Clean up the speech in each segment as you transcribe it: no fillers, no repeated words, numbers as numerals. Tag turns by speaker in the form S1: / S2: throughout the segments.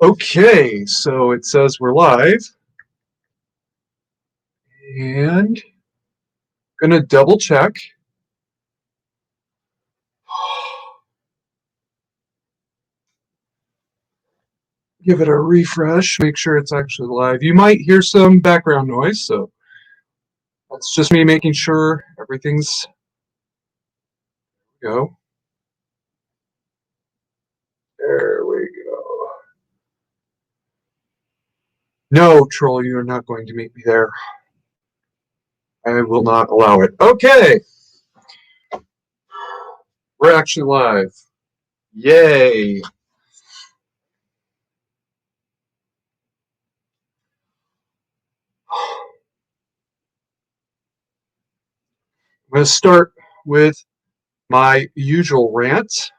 S1: Okay, so it says we're live, and gonna double check. Give it a refresh, make sure it's actually live. You might hear some background noise, so that's just me making sure everything's go. There we go. No, troll, you are not going to meet me there. I will not allow it. Okay. We're actually live. Yay. I'm going to start with my usual rant.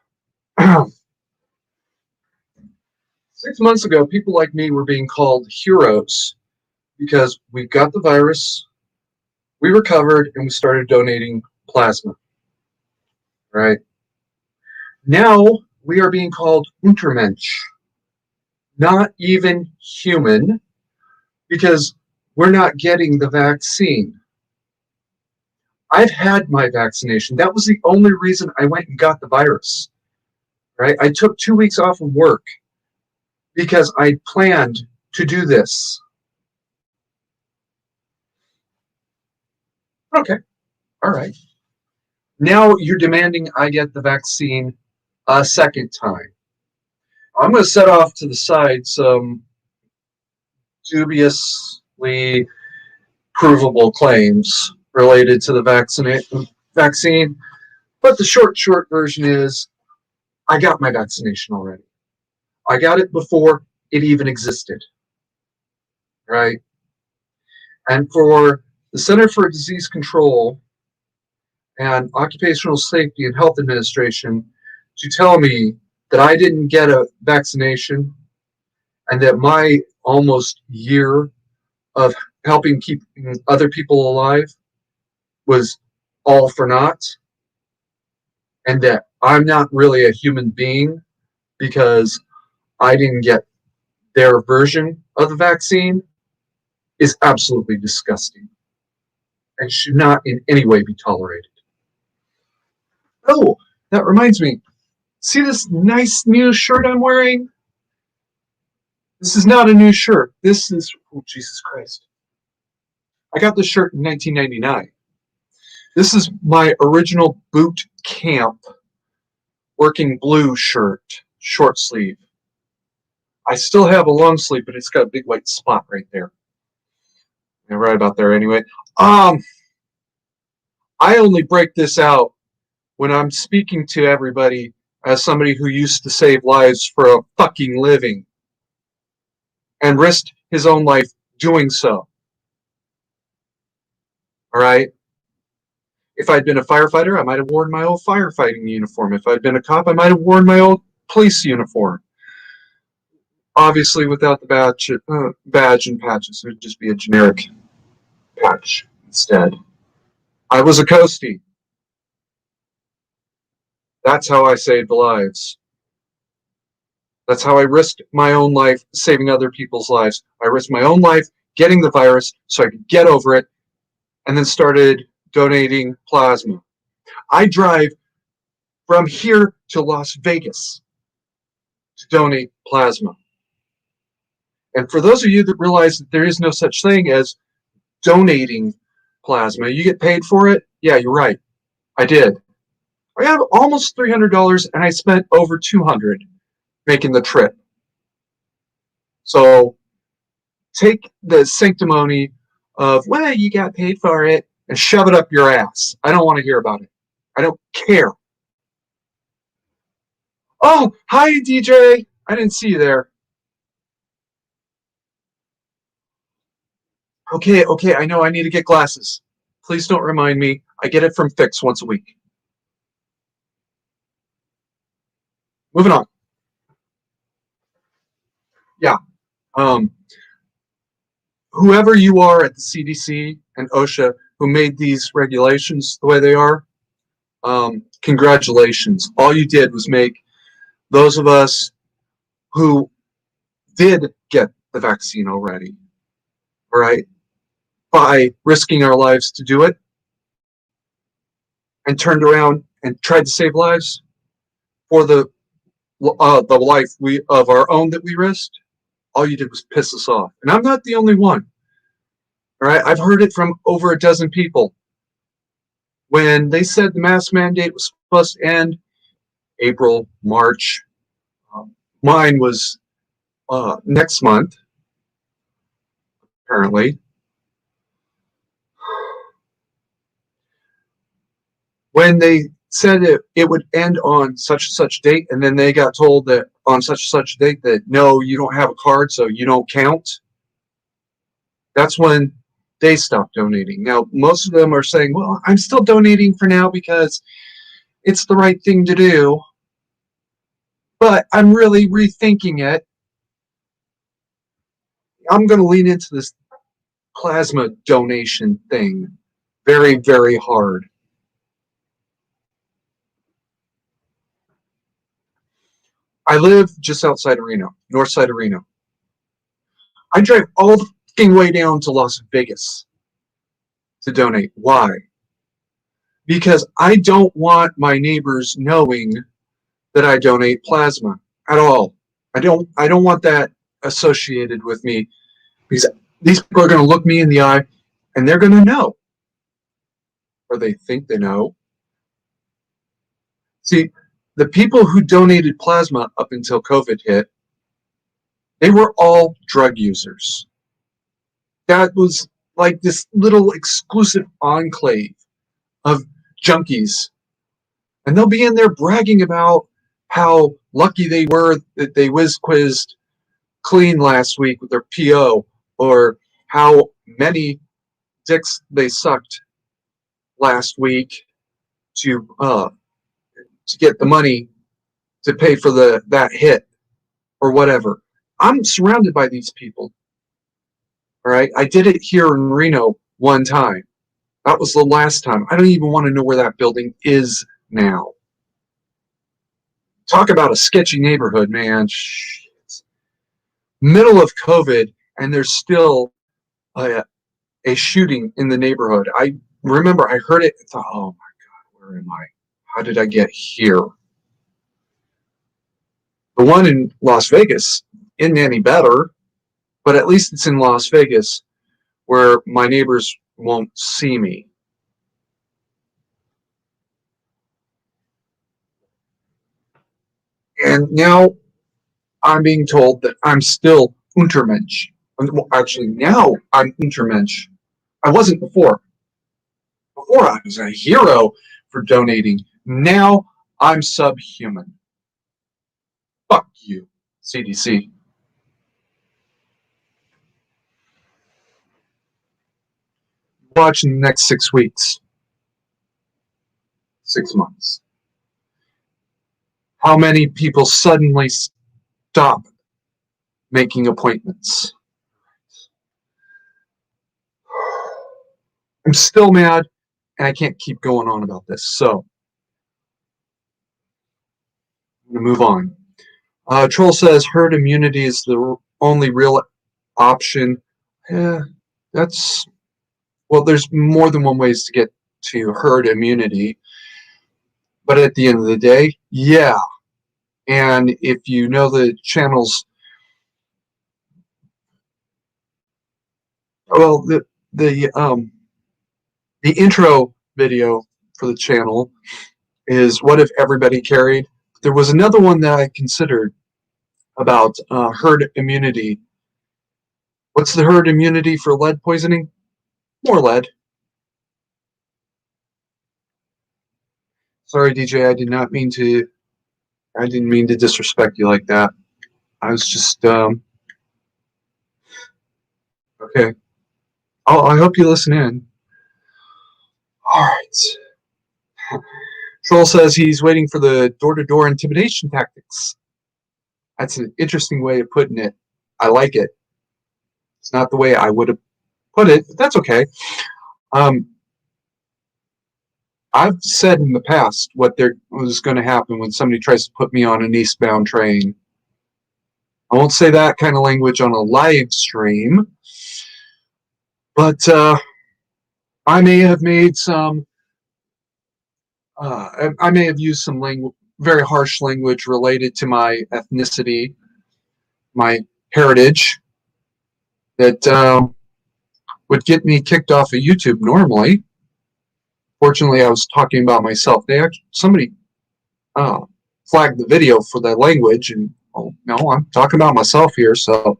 S1: 6 months ago, people like me were being called heroes because we got the virus, we recovered, and we started donating plasma. Right? Now we are being called Untermensch, not even human, because we're not getting the vaccine. I've had my vaccination. That was the only reason I went and got the virus. Right? I took 2 weeks off of work because I planned to do this. Okay, all right. Now you're demanding I get the vaccine a second time. I'm going to set off to the side some dubiously provable claims related to the vaccine, but the short version is I got my vaccination already. I got it before it even existed, right? And for the Center for Disease Control and Occupational Safety and Health Administration to tell me that I didn't get a vaccination and that my almost year of helping keep other people alive was all for naught, and that I'm not really a human being because I didn't get their version of the vaccine is absolutely disgusting and should not in any way be tolerated. Oh, that reminds me. See this nice new shirt I'm wearing? This is not a new shirt. This is, oh, Jesus Christ. I got this shirt in 1999. This is my original boot camp working blue shirt, short sleeve. I still have a long sleeve, but it's got a big white spot right there. Yeah, right about there anyway. I only break this out when I'm speaking to everybody as somebody who used to save lives for a fucking living and risked his own life doing so. All right? If I'd been a firefighter, I might have worn my old firefighting uniform. If I'd been a cop, I might have worn my old police uniform. Obviously, without the badge and patches, it would just be a generic patch instead. I was a coastie. That's how I saved lives. That's how I risked my own life saving other people's lives. I risked my own life getting the virus so I could get over it, and then started donating plasma. I drive from here to Las Vegas to donate plasma. And for those of you that realize that there is no such thing as donating plasma, you get paid for it? Yeah, you're right. I did. I have almost $300 and I spent over $200 making the trip. So take the sanctimony of, well, you got paid for it and shove it up your ass. I don't want to hear about it. I don't care. Oh, hi, DJ. I didn't see you there. Okay, I know I need to get glasses. Please don't remind me. I get it from Fix once a week. Moving on. Yeah. Whoever you are at the CDC and OSHA who made these regulations the way they are, congratulations. All you did was make those of us who did get the vaccine already, all right, by risking our lives to do it, and turned around and tried to save lives for the life we of our own that we risked, all you did was piss us off. And I'm not the only one. All right, I've heard it from over a dozen people. When they said the mask mandate was supposed to end April, March, mine was next month, apparently. When they said it would end on such and such date, and then they got told that on such and such date that no, you don't have a card, so you don't count. That's when they stopped donating. Now, most of them are saying, well, I'm still donating for now because it's the right thing to do, but I'm really rethinking it. I'm going to lean into this plasma donation thing very, very hard. I live just outside of Reno, north side of Reno. I drive all the fucking way down to Las Vegas to donate. Why? Because I don't want my neighbors knowing that I donate plasma at all. I don't want that associated with me, because these people are going to look me in the eye and they're going to know, or they think they know. See, the people who donated plasma up until COVID hit, they were all drug users. That was like this little exclusive enclave of junkies. And they'll be in there bragging about how lucky they were that they whiz-quizzed clean last week with their PO, or how many dicks they sucked last week to get the money to pay for that hit or whatever. I'm surrounded by these people. All right, I did it here in Reno one time. That was the last time. I don't even want to know where that building is now. Talk about a sketchy neighborhood, man. Shit. Middle of COVID, and there's still a shooting in the neighborhood. I remember I heard it and thought, oh my God, where am I? How did I get here? The one in Las Vegas isn't any better, but at least it's in Las Vegas where my neighbors won't see me. And now I'm being told that I'm still Untermensch. Well, actually, now I'm Untermensch. I wasn't before. Before I was a hero for donating. Now I'm subhuman. Fuck you, CDC. Watch in the next 6 weeks. 6 months. How many people suddenly stop making appointments? I'm still mad, and I can't keep going on about this. So, I'm going to move on. Troll says herd immunity is the only real option. That's, well, there's more than one ways to get to herd immunity. But at the end of the day, yeah. And if you know the channel's, well, the intro video for the channel is what if everybody carried. There was another one that I considered about herd immunity. What's the herd immunity for lead poisoning? More lead. Sorry, DJ, I didn't mean to disrespect you like that. I was just okay. I hope you listen in. All right. Troll says he's waiting for the door-to-door intimidation tactics. That's an interesting way of putting it. I like it. It's not the way I would have put it, but that's okay. I've said in the past what was going to happen when somebody tries to put me on an eastbound train. I won't say that kind of language on a live stream, but I may have made some. I may have used some very harsh language related to my ethnicity, my heritage, that would get me kicked off of YouTube normally. Fortunately, I was talking about myself. Somebody uh, flagged the video for that language, and oh no, I'm talking about myself here, so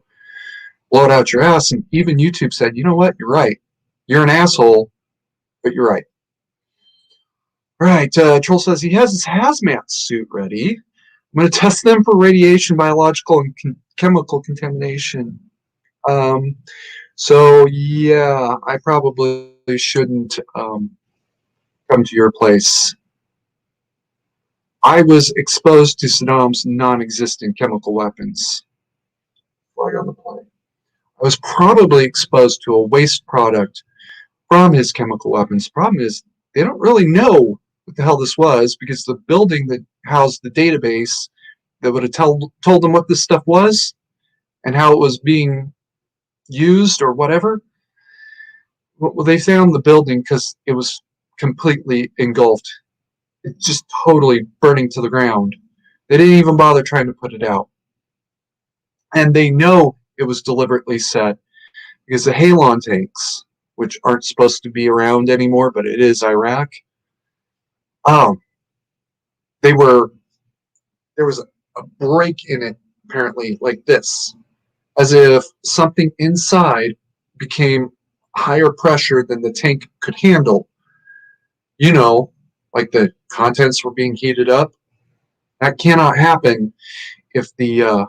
S1: blow it out your ass. And even YouTube said, you know what, you're right. You're an asshole, but you're right. Right. Troll says he has his hazmat suit ready. I'm going to test them for radiation, biological, and chemical contamination. So yeah, I probably shouldn't come to your place. I was exposed to Saddam's non-existent chemical weapons. Flag on the plane. I was probably exposed to a waste product from his chemical weapons. Problem is, they don't really know what the hell this was because the building that housed the database that would have told them what this stuff was and how it was being used or whatever, well, they found the building because it was completely engulfed. It's just totally burning to the ground. They didn't even bother trying to put it out. And they know it was deliberately set because the Halon tanks, which aren't supposed to be around anymore, but it is Iraq, um, there was a break in it, apparently, like this, as if something inside became higher pressure than the tank could handle. You know, like the contents were being heated up. That cannot happen if the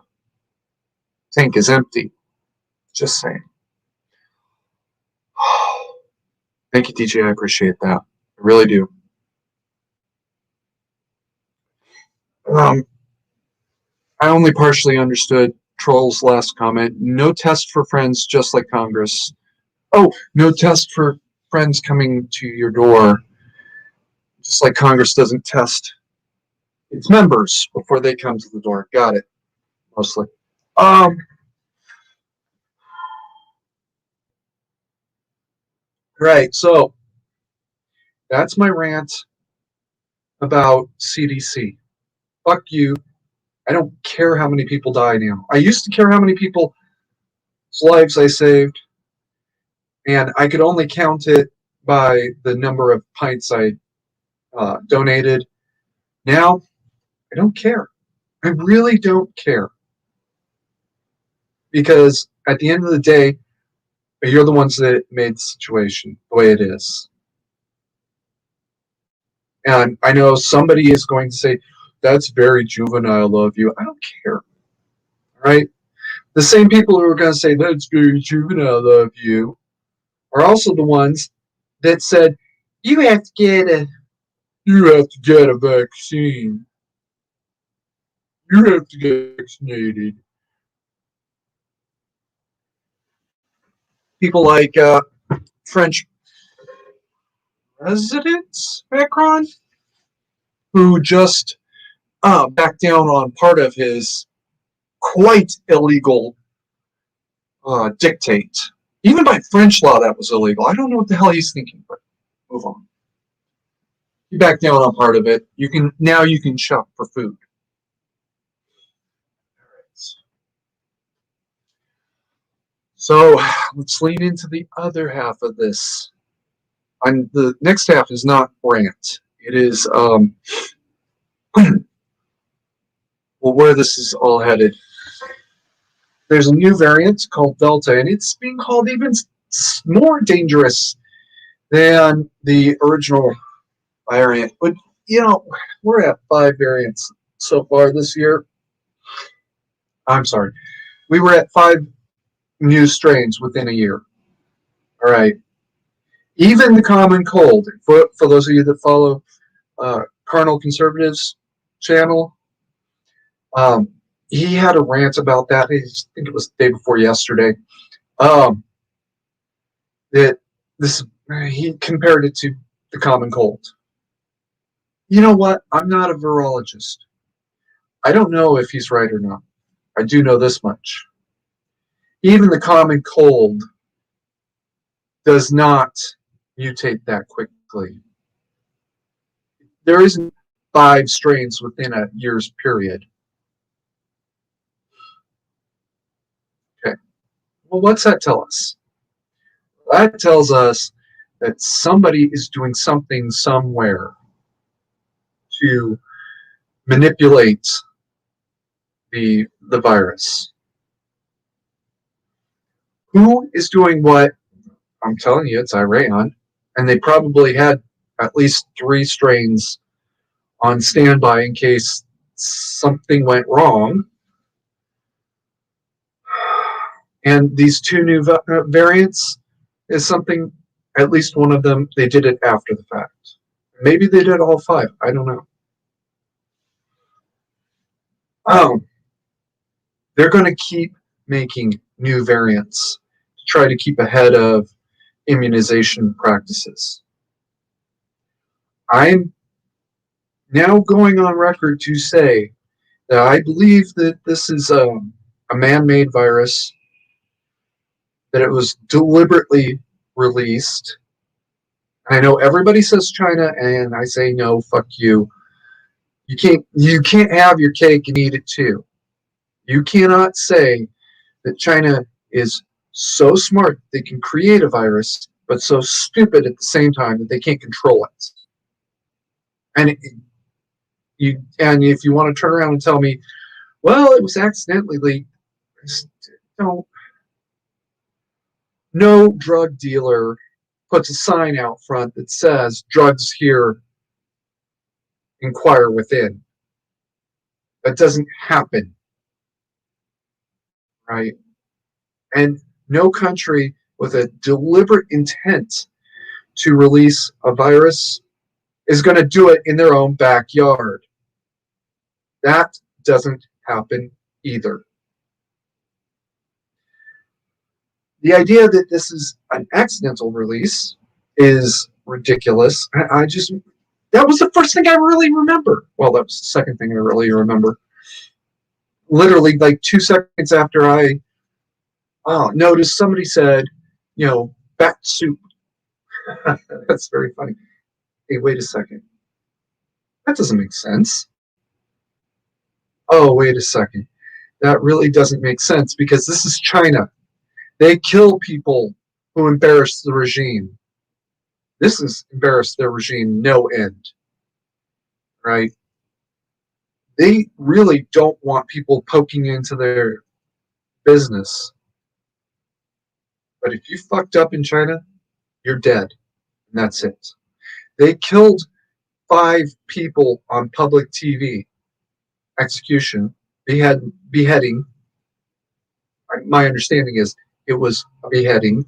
S1: tank is empty. Just saying. Thank you, DJ. I appreciate that. I really do. I only partially understood Troll's last comment. No test for friends, just like Congress. Oh, no test for friends coming to your door, just like Congress doesn't test its members before they come to the door. Got it. Mostly. Um. Right. So that's my rant about CDC. Fuck you. I don't care how many people die now. I used to care how many people's lives I saved, and I could only count it by the number of pints I donated. Now, I don't care. I really don't care. Because at the end of the day, you're the ones that made the situation the way it is. And I know somebody is going to say, that's very juvenile of you. I don't care. Right? The same people who are going to say, that's very juvenile of you, are also the ones that said, you have to get a vaccine. You have to get vaccinated. People like French President Macron, who just backed down on part of his quite illegal dictate. Even by French law, that was illegal. I don't know what the hell he's thinking, but move on. You back down on part of it. You can shop for food. So let's lean into the other half of this. And the next half is not rant. It is well, where this is all headed. There's a new variant called Delta, and it's being called even more dangerous than the original variant. But, we're at 5 variants so far this year. I'm sorry. We were at 5 new strains within a year. All right. Even the common cold, for those of you that follow Carnal Conservatives channel, he had a rant about that. I think it was the day before yesterday. That he compared it to the common cold. You know what? I'm not a virologist. I don't know if he's right or not. I do know this much. Even the common cold does not mutate that quickly. There isn't 5 strains within a year's period. Okay. Well, what's that tell us? That tells us that somebody is doing something somewhere to manipulate the virus. Who is doing what? I'm telling you, it's Iran. And they probably had at least 3 strains on standby in case something went wrong. And these 2 new variants is something, at least one of them, they did it after the fact. Maybe they did all 5. I don't know. They're going to keep making new variants to try to keep ahead of immunization practices. I'm now going on record to say that I believe that this is a man-made virus, that it was deliberately released. I know everybody says China, and I say no, fuck you. You can't have your cake and eat it too. You cannot say that China is so smart they can create a virus, but so stupid at the same time that they can't control it. And if you want to turn around and tell me, well, it was accidentally leaked, no drug dealer puts a sign out front that says drugs here, inquire within. That doesn't happen, right? And no country with a deliberate intent to release a virus is going to do it in their own backyard. That doesn't happen either. The idea that this is an accidental release is ridiculous. That was the first thing I really remember. Well, that was the second thing I really remember. Literally, like 2 seconds after I noticed, somebody said, bat soup. That's very funny. Hey, wait a second. That doesn't make sense. Oh, wait a second. That really doesn't make sense because this is China. They kill people who embarrass the regime. This has embarrassed their regime no end, right? They really don't want people poking into their business. But if you fucked up in China, you're dead. And that's it. They killed 5 people on public TV. Execution, beheading. My understanding is it was a beheading.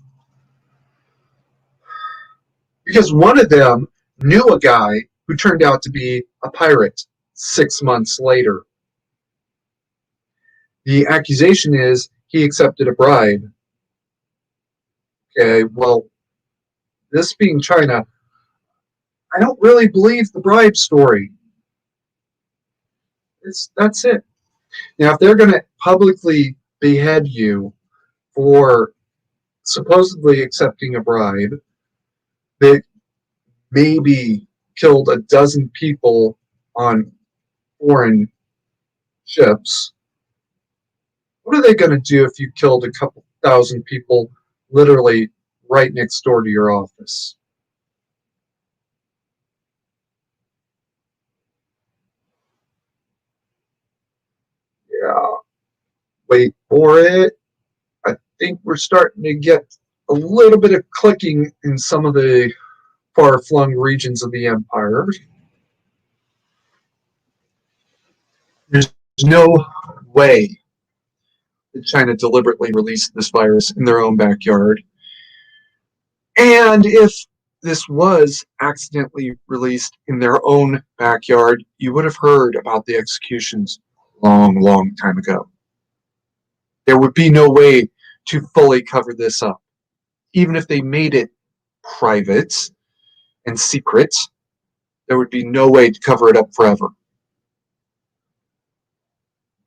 S1: Because one of them knew a guy who turned out to be a pirate 6 months later. The accusation is he accepted a bribe. Okay, well, this being China, I don't really believe the bribe story. That's it. Now, if they're going to publicly behead you for supposedly accepting a bribe that maybe killed a dozen people on foreign ships, what are they going to do if you killed a couple thousand people literally right next door to your office? Yeah, wait for it. I think we're starting to get a little bit of clicking in some of the far-flung regions of the empire. There's no way that China deliberately released this virus in their own backyard. And if this was accidentally released in their own backyard, you would have heard about the executions long time ago. There would be no way to fully cover this up. Even if they made it private and secret, there would be no way to cover it up forever.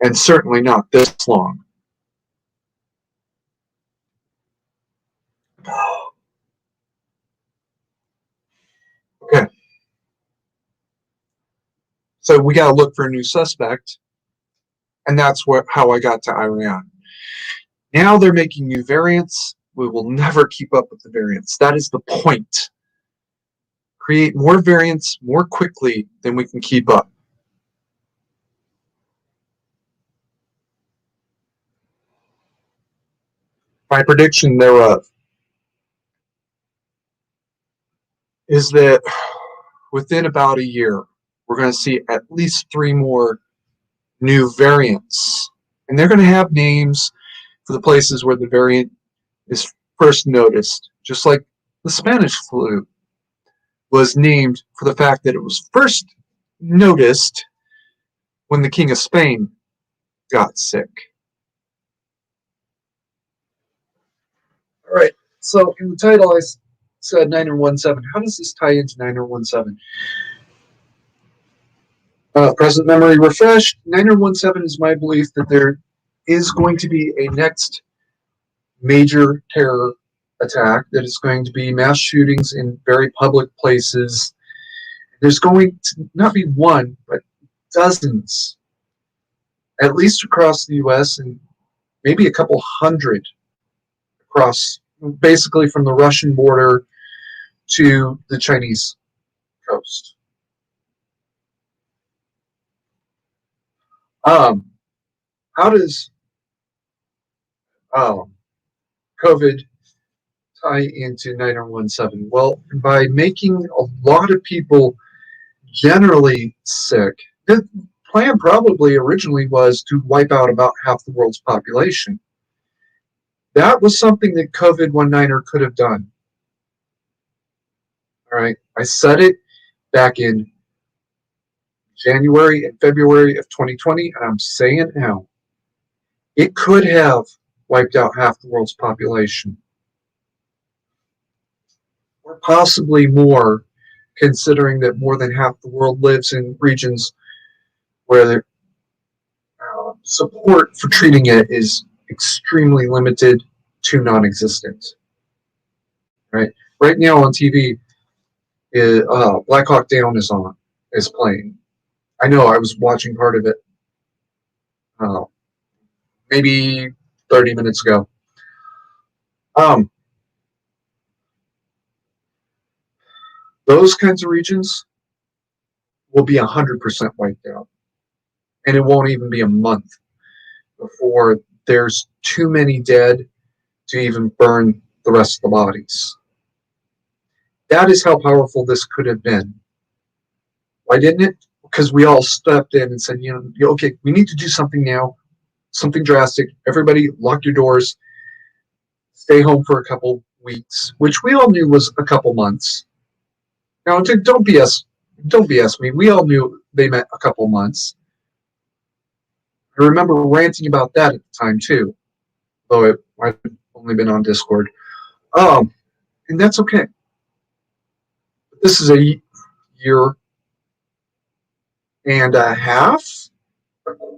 S1: and certainly not this long. Okay. So we got to look for a new suspect, and that's how I got to Iran. Now they're making new variants. We will never keep up with the variants. That is the point. Create more variants more quickly than we can keep up. My prediction thereof is that within about a year, we're going to see at least 3 more new variants. And they're going to have names for the places where the variant is first noticed, just like the Spanish flu was named for the fact that it was first noticed when the King of Spain got sick. All right, so in the title I said 9017. How does this tie into 9017? Present memory refreshed. 9017 is my belief that there is going to be a next major terror attack that is going to be mass shootings in very public places. There's going to not be one, but dozens, at least across the US, and maybe a couple hundred across, basically from the Russian border to the Chinese coast. How does COVID tie into 9017? Well, by making a lot of people generally sick. The plan probably originally was to wipe out about half the world's population. That was something that COVID-19 could have done. All right, I said it back in January and February of 2020, and I'm saying it now. It could have wiped out half the world's population, or possibly more, considering that more than half the world lives in regions where the support for treating it is extremely limited to non-existent. Right now on TV, Black Hawk Down is playing. I know, I was watching part of it maybe 30 minutes ago. Those kinds of regions will be 100% wiped out. And it won't even be a month before there's too many dead to even burn the rest of the bodies. That is how powerful this could have been. Why didn't it? Because we all stepped in and said, okay, we need to do something now, something drastic. Everybody lock your doors, stay home for a couple weeks, which we all knew was a couple months. Now, don't BS me. We all knew they meant a couple months. I remember ranting about that at the time too, though I've only been on Discord. And that's okay. This is a year and a half,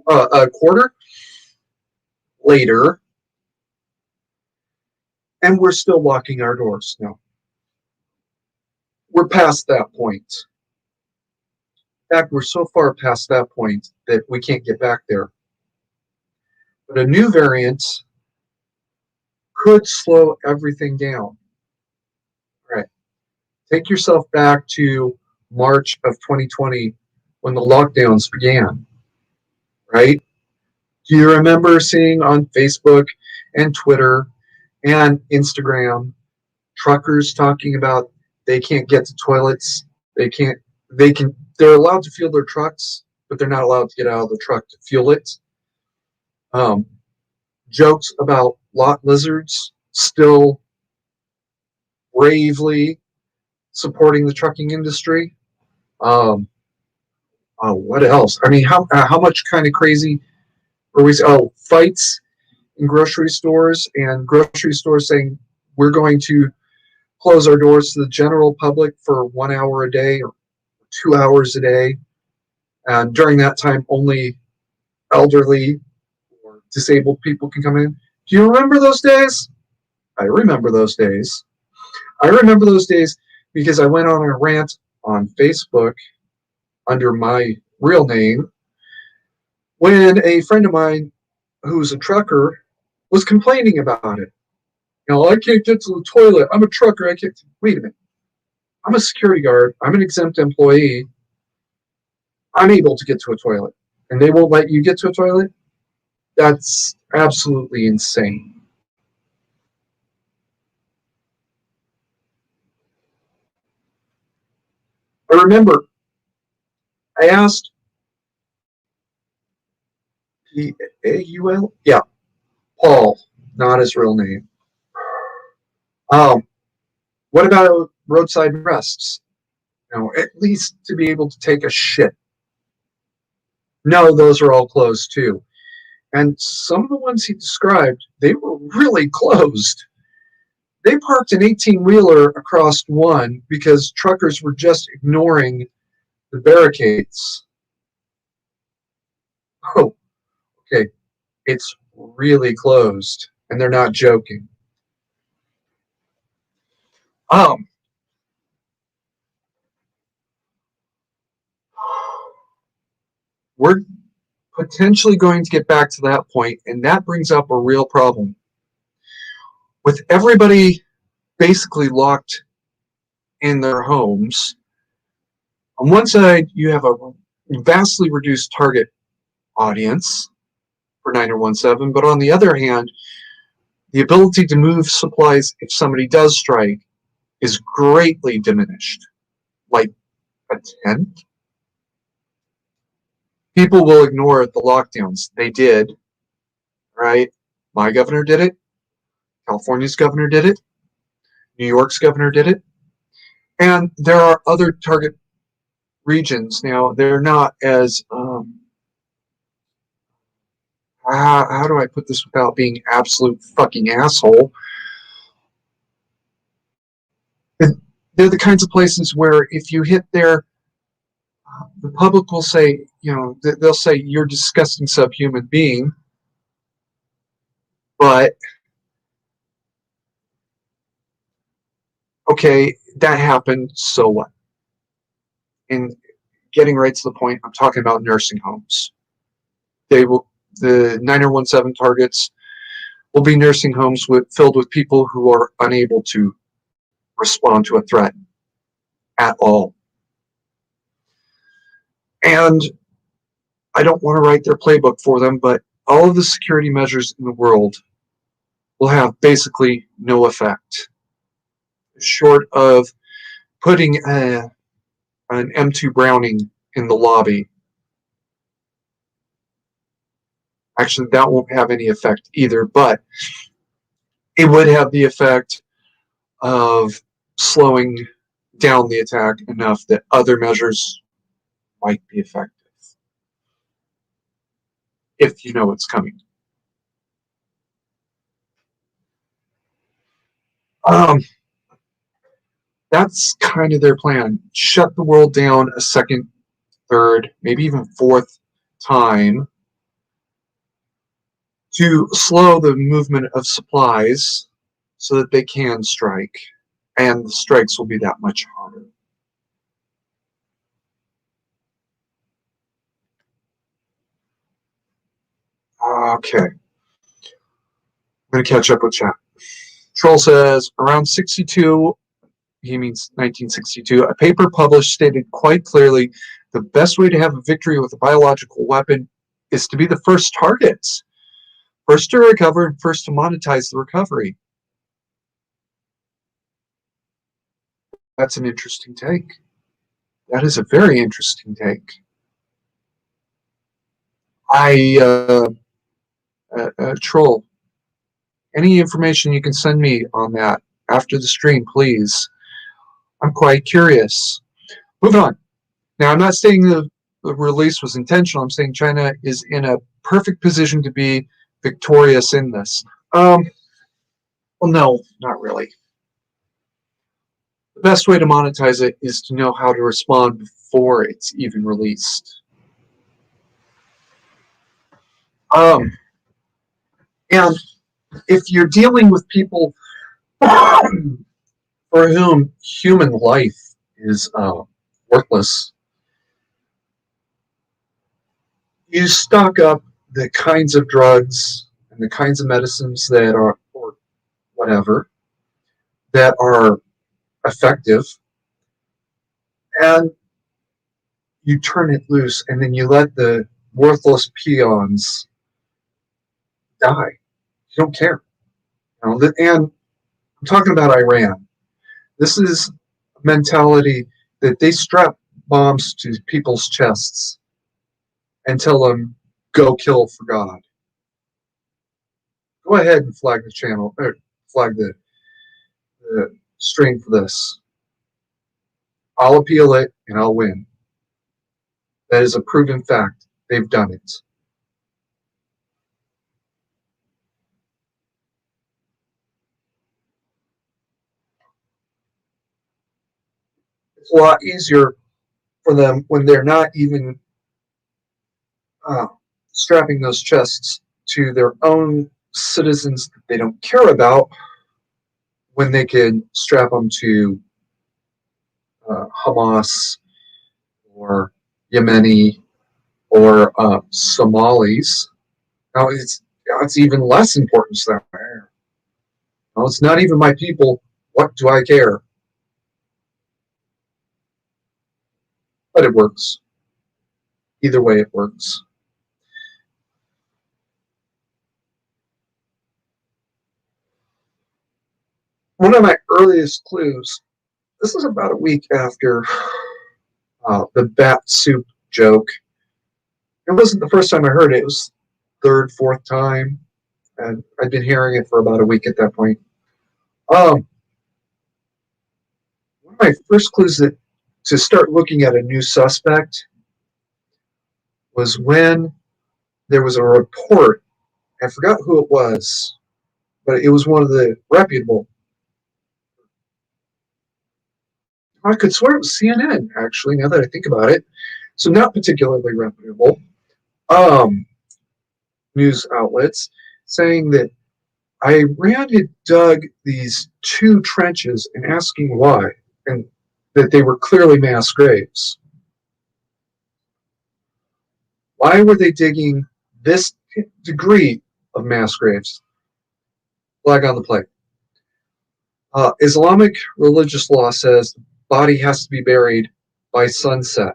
S1: a quarter later, and we're still locking our doors now. We're past that point. In fact, we're so far past that point that we can't get back there. But a new variant could slow everything down. Right. Take yourself back to March of 2020 when the lockdowns began, right? Do you remember seeing on Facebook and Twitter and Instagram truckers talking about they can't get to toilets, they're allowed to fuel their trucks, but they're not allowed to get out of the truck to fuel it? Jokes about lot lizards still bravely supporting the trucking industry. What else? I mean, how much kind of crazy were we? Fights in grocery stores, and grocery stores saying we're going to close our doors to the general public for 1 hour a day or 2 hours a day, and during that time only elderly or disabled people can come in. Do you remember those days? I remember those days. I remember those days because I went on a rant on Facebook under my real name when a friend of mine who's a trucker was complaining about it. I can't get to the toilet. I'm a trucker. I can't. Wait a minute. I'm a security guard. I'm an exempt employee. I'm able to get to a toilet. And they won't let you get to a toilet? That's absolutely insane. I remember I asked P-A-U-L? Yeah, Paul, not his real name. Um, what about roadside rests? At least to be able to take a shit. No, those are all closed too. And some of the ones he described, they were really closed. They parked an 18-wheeler across one because truckers were just ignoring the barricades. Oh, okay. It's really closed, and they're not joking. Um, we're potentially going to get back to that point, and that brings up a real problem. With everybody basically locked in their homes, on one side, you have a vastly reduced target audience for 9017, but on the other hand, the ability to move supplies if somebody does strike is greatly diminished, like a tenth. People will ignore the lockdowns. They did, right? My governor did it. California's governor did it. New York's governor did it. And there are other target regions. Now, they're not as, how do I put this without being absolute fucking asshole? They're the kinds of places where if you hit there, the public will say, they'll say you're a disgusting subhuman being, but okay, that happened, so what? And getting right to the point, I'm talking about nursing homes. The 9017 targets will be nursing homes filled with people who are unable to respond to a threat at all. And I don't want to write their playbook for them, but all of the security measures in the world will have basically no effect, short of putting an M2 Browning in the lobby. Actually, that won't have any effect either, but it would have the effect of slowing down the attack enough that other measures might be effective, if you know what's coming. Um, that's kind of their plan. Shut the world down a second, third, maybe even fourth time to slow the movement of supplies so that they can strike, and the strikes will be that much harder. Okay, I'm going to catch up with chat. Troll says, around 62, he means 1962, a paper published stated quite clearly the best way to have a victory with a biological weapon is to be the first targets. First to recover and first to monetize the recovery. That's an interesting take. That is a very interesting take. Troll, any information you can send me on that after the stream, please. I'm quite curious. Moving on. Now, I'm not saying the release was intentional. I'm saying China is in a perfect position to be victorious in this. Well, no, not really. The best way to monetize it is to know how to respond before it's even released. And if you're dealing with people for whom human life is worthless, you stock up the kinds of drugs and the kinds of medicines that are, or whatever, that are effective, and you turn it loose, and then you let the worthless peons die. You don't care. You know, and I'm talking about Iran. This is a mentality that they strap bombs to people's chests and tell them, go kill for God. Go ahead and flag the channel, or flag the stream for this. I'll appeal it and I'll win. That is a proven fact. They've done it. It's a lot easier for them when they're not even uh, strapping those chests to their own citizens that they don't care about, when they can strap them to Hamas or Yemeni or Somalis. Now it's even less important than that. Now, it's not even my people. What do I care? But it works. Either way, it works. One of my earliest clues, this is about a week after the bat soup joke. It wasn't the first time I heard it. It was third, fourth time. And I'd been hearing it for about a week at that point. One of my first clues to start looking at a new suspect was when there was a report. I forgot who it was, but it was one of the reputable. I could swear it was CNN, actually, now that I think about it. So not particularly reputable um, news outlets saying that Iran had dug these two trenches and asking why, and that they were clearly mass graves. Why were they digging this degree of mass graves? Flag on the plate. Islamic religious law says the body has to be buried by sunset,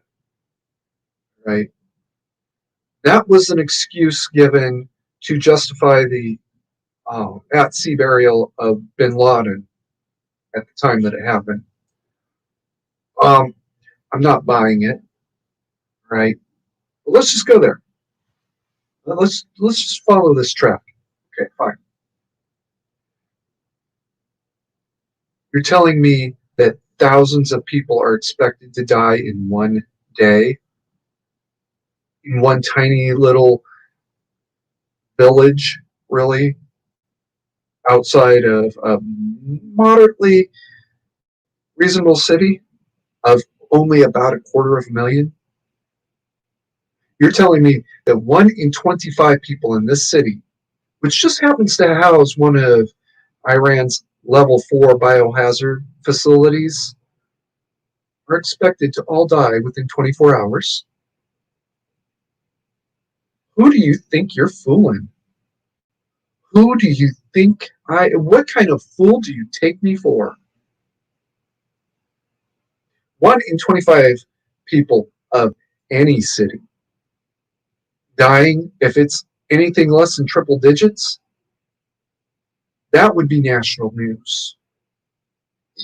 S1: right? That was an excuse given to justify the at-sea burial of bin Laden at the time that it happened. Um, I'm not buying it, right? But let's just go there. Let's just follow this track. Okay, fine. You're telling me that thousands of people are expected to die in one day, in one tiny little village, really, outside of a moderately reasonable city of only about 250,000? You're telling me that 1 in 25 people in this city, which just happens to house one of Iran's level 4 biohazard facilities, are expected to all die within 24 hours? Who do you think you're fooling? Who do you think what kind of fool do you take me for? 1 in 25 people of any city dying, if it's anything less than triple digits, that would be national news.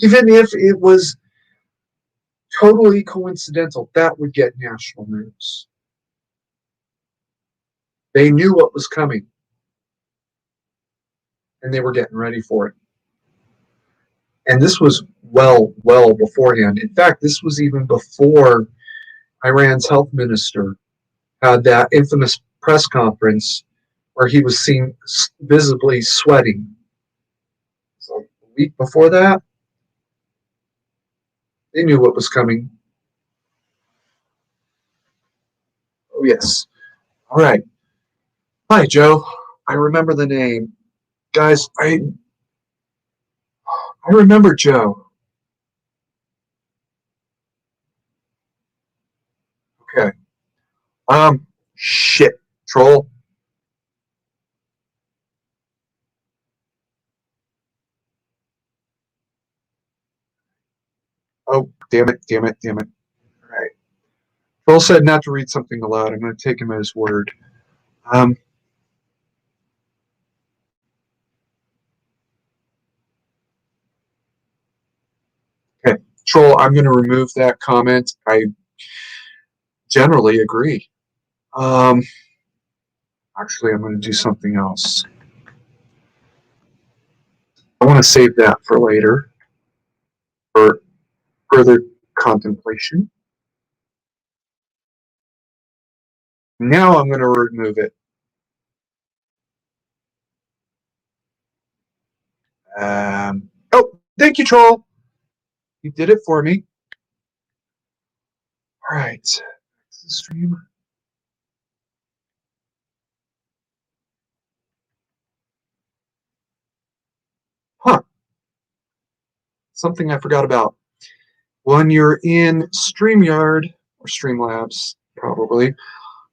S1: Even if it was totally coincidental, that would get national news. They knew what was coming, and they were getting ready for it. And this was well beforehand. In fact, this was even before Iran's health minister had that infamous press conference where he was seen visibly sweating. So a week before that, they knew what was coming. Oh, yes. All right. Hi, Joe. I remember the name. Guys, I remember Joe. Okay. Shit. Troll. Oh, damn it, damn it, damn it. All right. Troll said not to read something aloud. I'm going to take him at his word. Um, okay. Troll, I'm going to remove that comment. I generally agree. Um, actually, I'm going to do something else. I want to save that for later for further contemplation. Now I'm going to remove it. Oh, thank you, Troll. You did it for me. All right. Stream. Huh. Something I forgot about. When you're in StreamYard or Streamlabs, probably,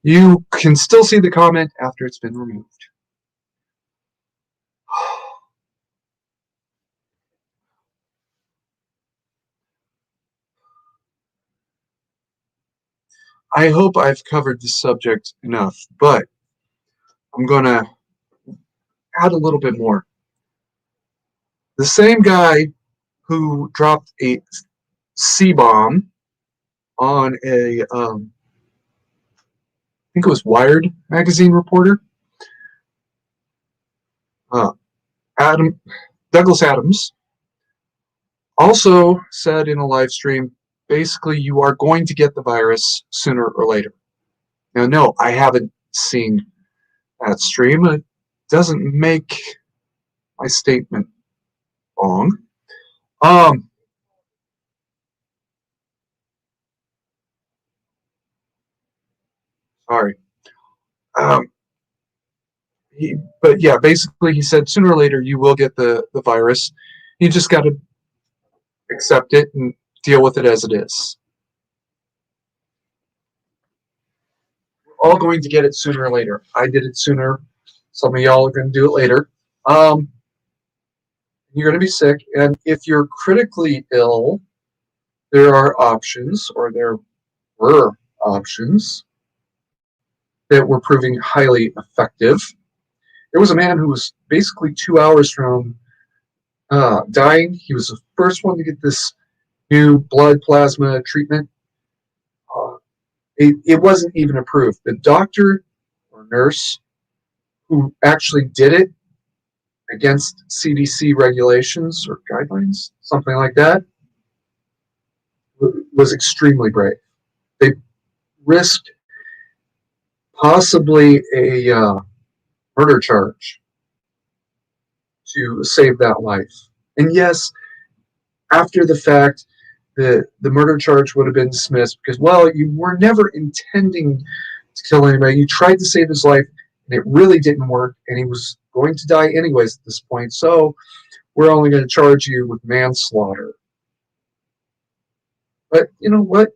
S1: you can still see the comment after it's been removed. I hope I've covered this subject enough, but I'm going to add a little bit more. The same guy who dropped a C bomb on I think it was Wired magazine reporter, uh, Adam Douglas Adams, also said in a live stream, basically, you are going to get the virus sooner or later. Now, no, I haven't seen that stream. It doesn't make my statement wrong. Um, sorry. Um, but yeah, basically, he said sooner or later you will get the virus. You just got to accept it and deal with it as it is. We're all going to get it sooner or later. I did it sooner. Some of y'all are going to do it later. Um, you're going to be sick, and if you're critically ill, there are options, or there were options that were proving highly effective. There was a man who was basically 2 hours from dying. He was the first one to get this new blood plasma treatment. Uh, it wasn't even approved. The doctor or nurse who actually did it against CDC regulations or guidelines, something like that, was extremely brave. They risked possibly a murder charge to save that life. And yes, after the fact, the murder charge would have been dismissed because, well, you were never intending to kill anybody. You tried to save his life, and it really didn't work, and he was going to die anyways at this point. So we're only going to charge you with manslaughter. But you know what?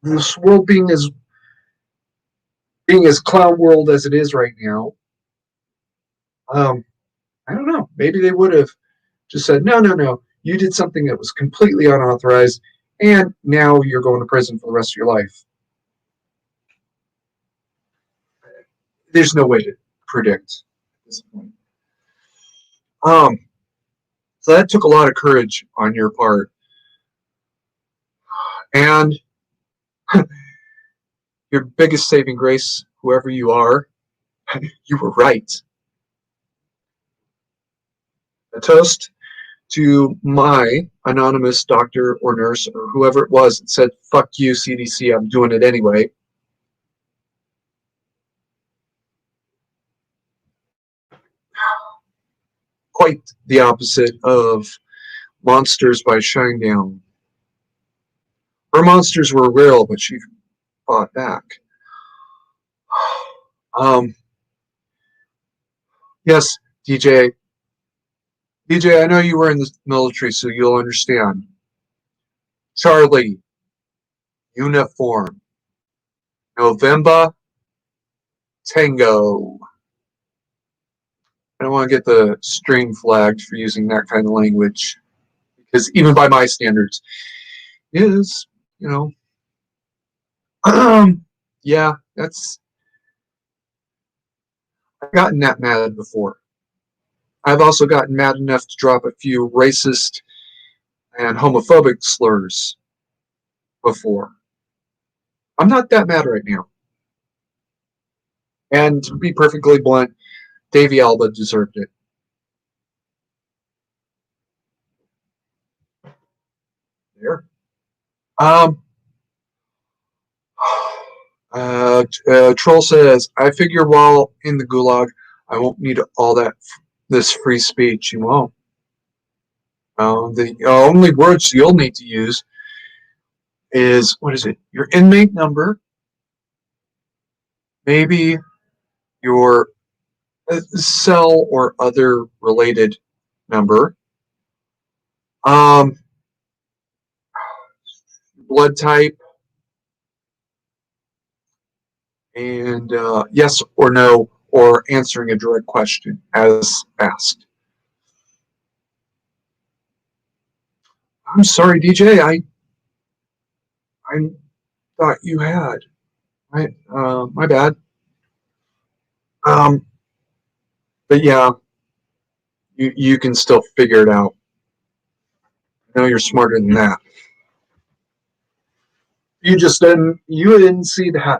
S1: This world being as clown world as it is right now, um, I don't know. Maybe they would have just said, no, no, no. You did something that was completely unauthorized, and now you're going to prison for the rest of your life. There's no way to predict at this point. Um, so that took a lot of courage on your part. And your biggest saving grace, whoever you are, you were right. A toast to my anonymous doctor or nurse or whoever it was that said, fuck you, CDC, I'm doing it anyway. Quite the opposite of Monsters by Shinedown. Her monsters were real, but she fought back. Um, Yes, DJ. DJ, I know you were in the military, so you'll understand. Charlie, uniform. November, Tango. I don't want to get the string flagged for using that kind of language, because even by my standards, it is, you know, yeah, that's, I've gotten that mad before. I've also gotten mad enough to drop a few racist and homophobic slurs before. I'm not that mad right now. And to be perfectly blunt, Davey Alba deserved it. There. Um, Troll says, I figure while in the gulag, I won't need all this free speech. You won't. The only words you'll need to use is, what is it? Your inmate number, maybe your cell or other related number, um, blood type, and yes or no, or answering a direct question as asked. I'm sorry, DJ. I thought you had. My bad. Um, but yeah, you can still figure it out. I know you're smarter than that. You didn't see that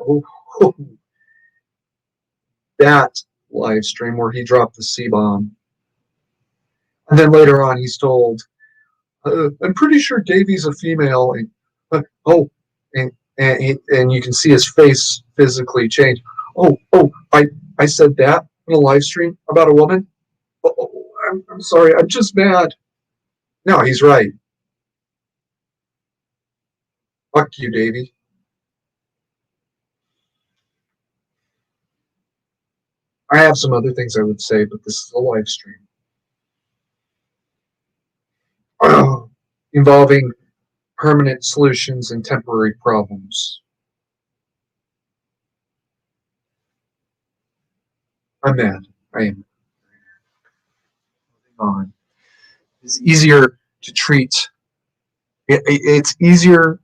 S1: that live stream where he dropped the C bomb, and then later on he's told, "I'm pretty sure Davey's a female." And, oh, and you can see his face physically change. I said that in a live stream about a woman. I'm sorry. I'm just mad. No, he's right. Fuck you, Davey. I have some other things I would say, but this is a live stream involving permanent solutions and temporary problems. I'm mad. I am. On. It's easier to treat. It's easier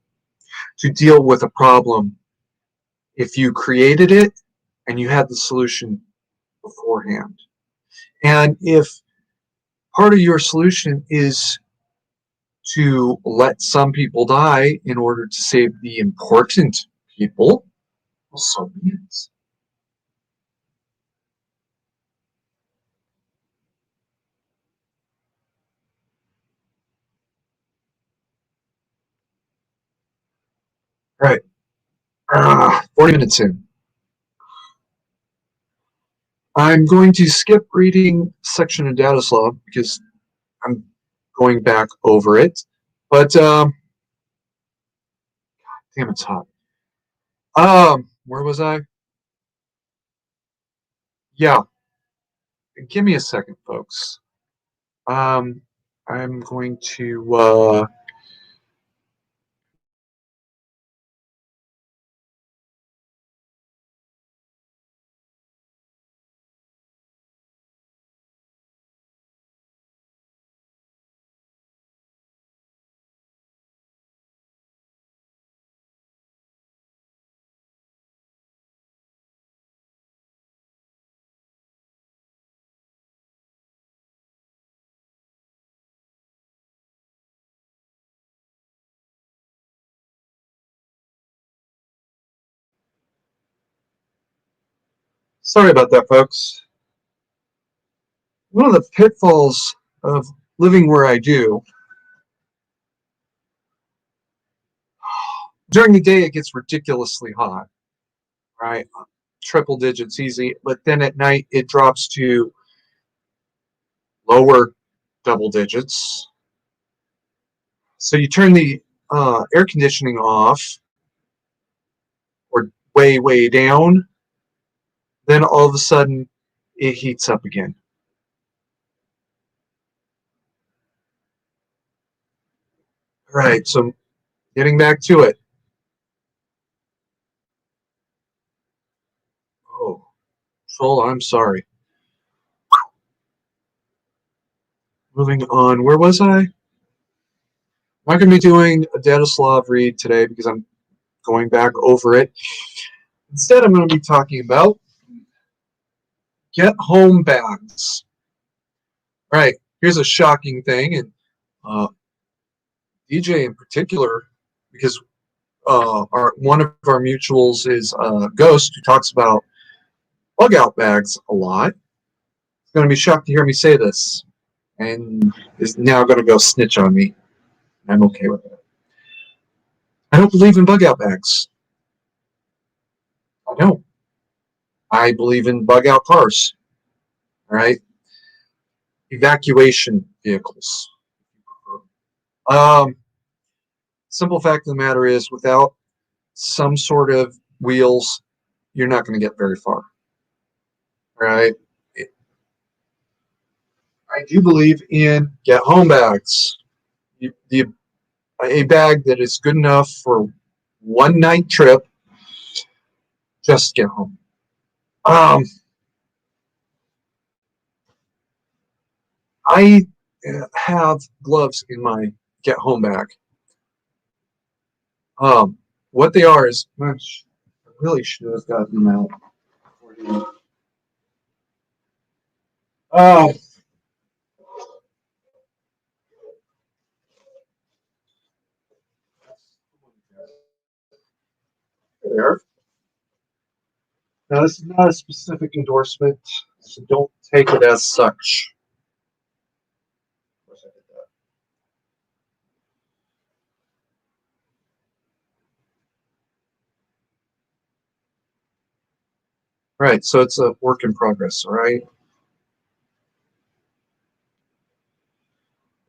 S1: to deal with a problem if you created it and you had the solution beforehand. And if part of your solution is to let some people die in order to save the important people, well, so be it. Right. 40 minutes in. I'm going to skip reading section of Dataslav because I'm going back over it. But damn, it's hot. Where was I? Yeah, give me a second, folks. I'm going to sorry about that, folks. One of the pitfalls of living where I do, during the day it gets ridiculously hot, right? Triple digits easy, but then at night it drops to lower double digits. So you turn the air conditioning off or way, way down, then all of a sudden it heats up again. right, so getting back to it. Oh, Troll, I'm sorry. Moving on. Where was I? I'm not going to be doing a Dataslav read today because I'm going back over it. Instead, I'm going to be talking about get home bags. Right, here's a shocking thing, and DJ in particular, because one of our mutuals is Ghost, who talks about bug out bags a lot. He's going to be shocked to hear me say this, and is now going to go snitch on me. I'm okay with it. I don't believe in bug out bags. I don't. I believe in bug out cars. All right, evacuation vehicles. Um, Simple fact of the matter is, without some sort of wheels, you're not going to get very far. Right? I do believe in get home bags. A bag that is good enough for one night trip. Just get home. I have gloves in my get home bag. What they are is, I really should have gotten them out. Oh, there. Now, this is not a specific endorsement, so don't take it as such. Right, so it's a work in progress, all right?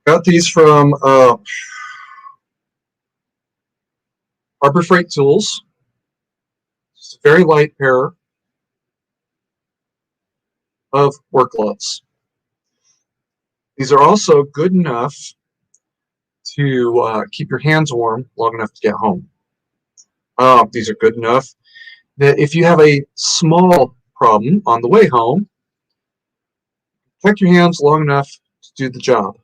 S1: Got these from Harbor Freight Tools. It's a very light pair of work gloves. These are also good enough to keep your hands warm long enough to get home. These are good enough that if you have a small problem on the way home, protect your hands long enough to do the job.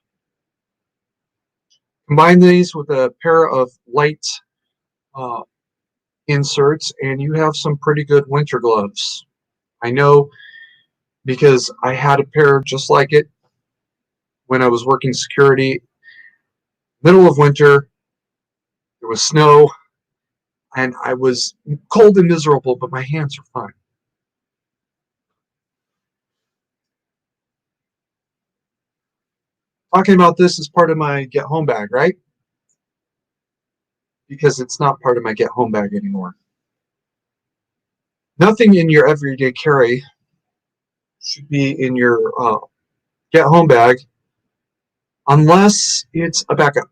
S1: Combine these with a pair of light uh, inserts, and you have some pretty good winter gloves. I know because I had a pair just like it when I was working security. Middle of winter, there was snow, and I was cold and miserable, but my hands were fine. Talking about this as part of my get home bag, right? Because it's not part of my get home bag anymore. Nothing in your everyday carry should be in your get home bag unless it's a backup.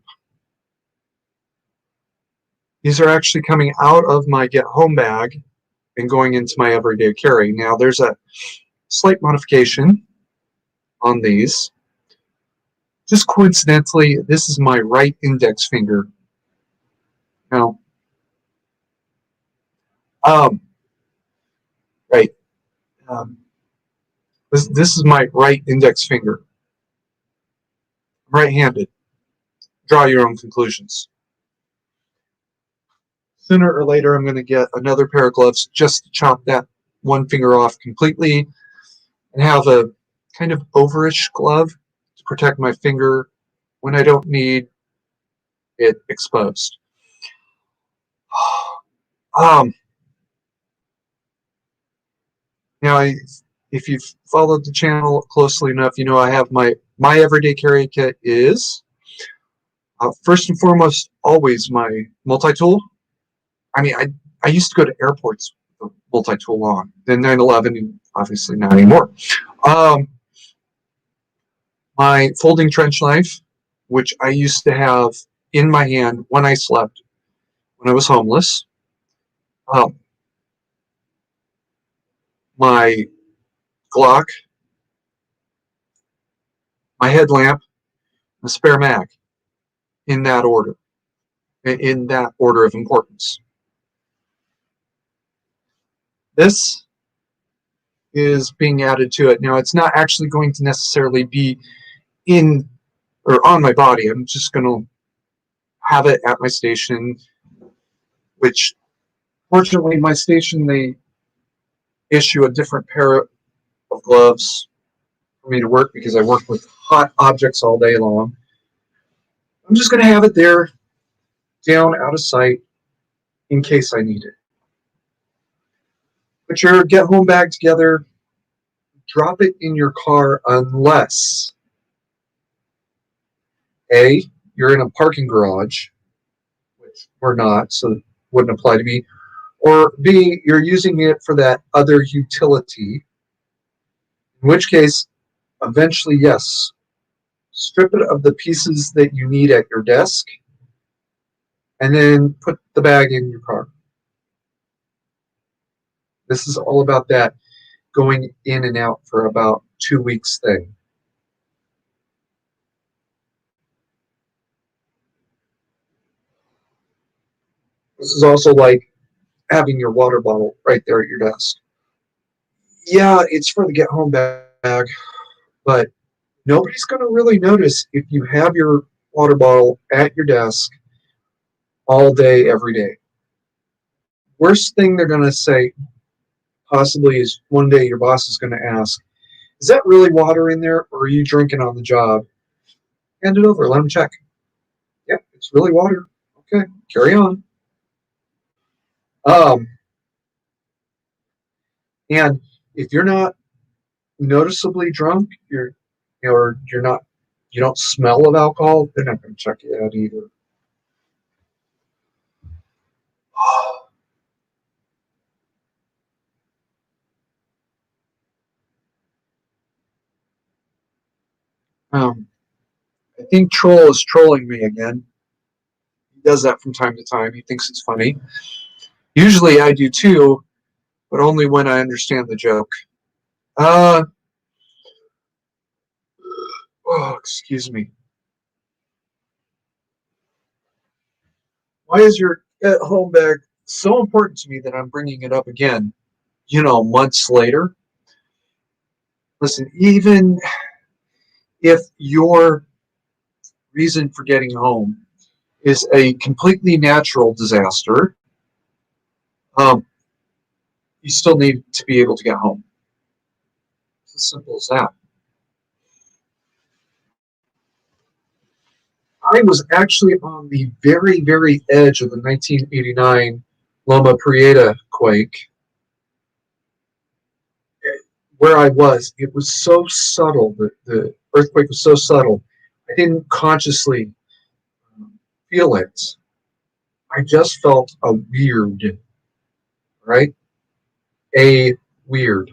S1: These are actually coming out of my get home bag and going into my everyday carry. Now, there's a slight modification on these. Just coincidentally, this is my right index finger. Now, um, right. Um, this is my right index finger. I'm right-handed. Draw your own conclusions. Sooner or later, I'm going to get another pair of gloves just to chop that one finger off completely and have a kind of overish glove to protect my finger when I don't need it exposed. Um, Now, if you've followed the channel closely enough, you know I have my everyday carry kit is first and foremost always my multi-tool. I mean, I used to go to airports with a multi-tool on. Then 9/11, obviously not anymore. My folding trench knife, which I used to have in my hand when I slept, when I was homeless. Um, my Glock, my headlamp, a spare mag, in that order. in that order of importance. This is being added to it. Now, it's not actually going to necessarily be in or on my body. I'm just going to have it at my station, which fortunately my station, they issue a different pair of gloves for me to work because I work with hot objects all day long. I'm just going to have it there, down, out of sight, in case I need it. Put your get home bag together, drop it in your car unless A, you're in a parking garage, which we're not, so it wouldn't apply to me, or B, you're using it for that other utility, in which case, eventually, yes, strip it of the pieces that you need at your desk, and then put the bag in your car. This is all about that going in and out for about 2 weeks thing. This is also like having your water bottle right there at your desk. Yeah, it's for the get home bag, but nobody's going to really notice if you have your water bottle at your desk all day, every day. Worst thing they're going to say possibly is one day your boss is going to ask, is that really water in there or are you drinking on the job? Hand it over, let them check. Yep, it's really water. Okay, carry on. Um, and if you're not noticeably drunk, or you're not, you don't smell of alcohol, they're not going to check you out either. Um, I think Troll is trolling me again. He does that from time to time. He thinks it's funny. Usually I do too, but only when I understand the joke. Uh, oh, excuse me. Why is your at home bag so important to me that I'm bringing it up again, months later? Listen, even if your reason for getting home is a completely natural disaster, um, you still need to be able to get home. It's as simple as that. I was actually on the very, very edge of the 1989 Loma Prieta quake. Where I was, it was so subtle. The earthquake was so subtle. I didn't consciously feel it. I just felt a weird, right? A weird.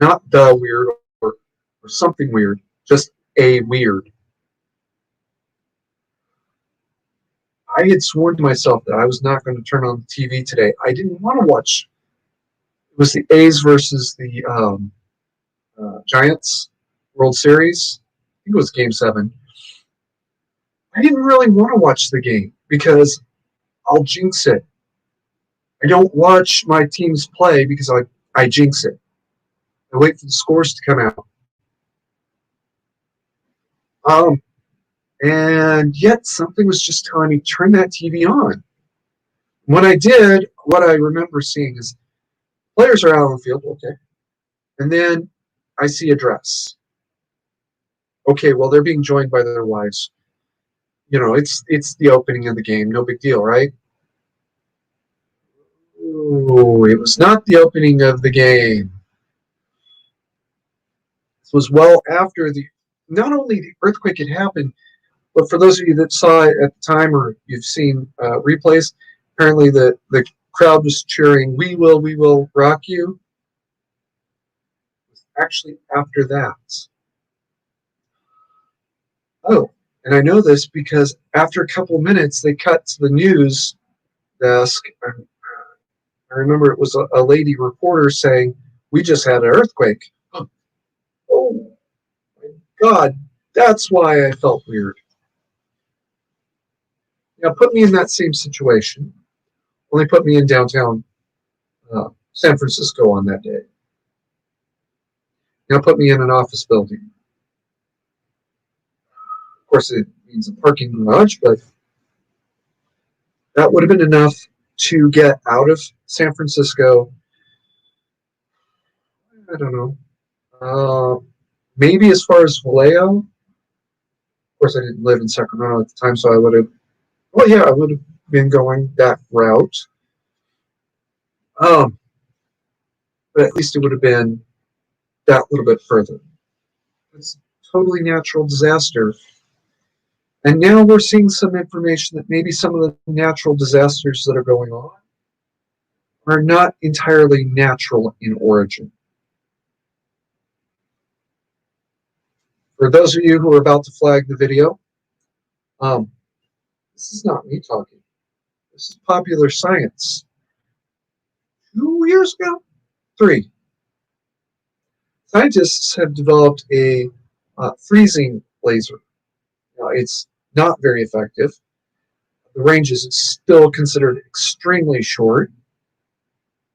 S1: Not the weird or something weird, just a weird. I had sworn to myself that I was not going to turn on the TV today. I didn't want to watch. It was the A's versus the Giants World Series. I think it was Game 7. I didn't really want to watch the game because I'll jinx it. I don't watch my teams play because I jinx it. I wait for the scores to come out. Um, and yet something was just telling me, turn that TV on. When I did, what I remember seeing is players are out on the field, okay. And then I see a dress. Okay, well, they're being joined by their wives. It's the opening of the game, no big deal, right? Ooh, it was not the opening of the game. This was well after not only the earthquake had happened, but for those of you that saw it at the time or you've seen replays, apparently the crowd was cheering, we will rock you. It was actually after that. Oh, and I know this because after a couple of minutes, they cut to the news desk. I remember it was a lady reporter saying, we just had an earthquake. Oh, my God, that's why I felt weird. Put me in that same situation. Only put me in downtown San Francisco on that day. Put me in an office building. Of course, it means a parking garage, but that would have been enough to get out of San Francisco. I don't know. Maybe as far as Vallejo. Of course, I didn't live in Sacramento at the time, so I would have. Well, yeah, I would have been going that route. But at least it would have been that little bit further. It's totally natural disaster. And now we're seeing some information that maybe some of the natural disasters that are going on are not entirely natural in origin. For those of you who are about to flag the video, this is not me talking. This is Popular Science. 2 years ago? 3. Scientists have developed a freezing laser. Now, it's not very effective. The range is still considered extremely short,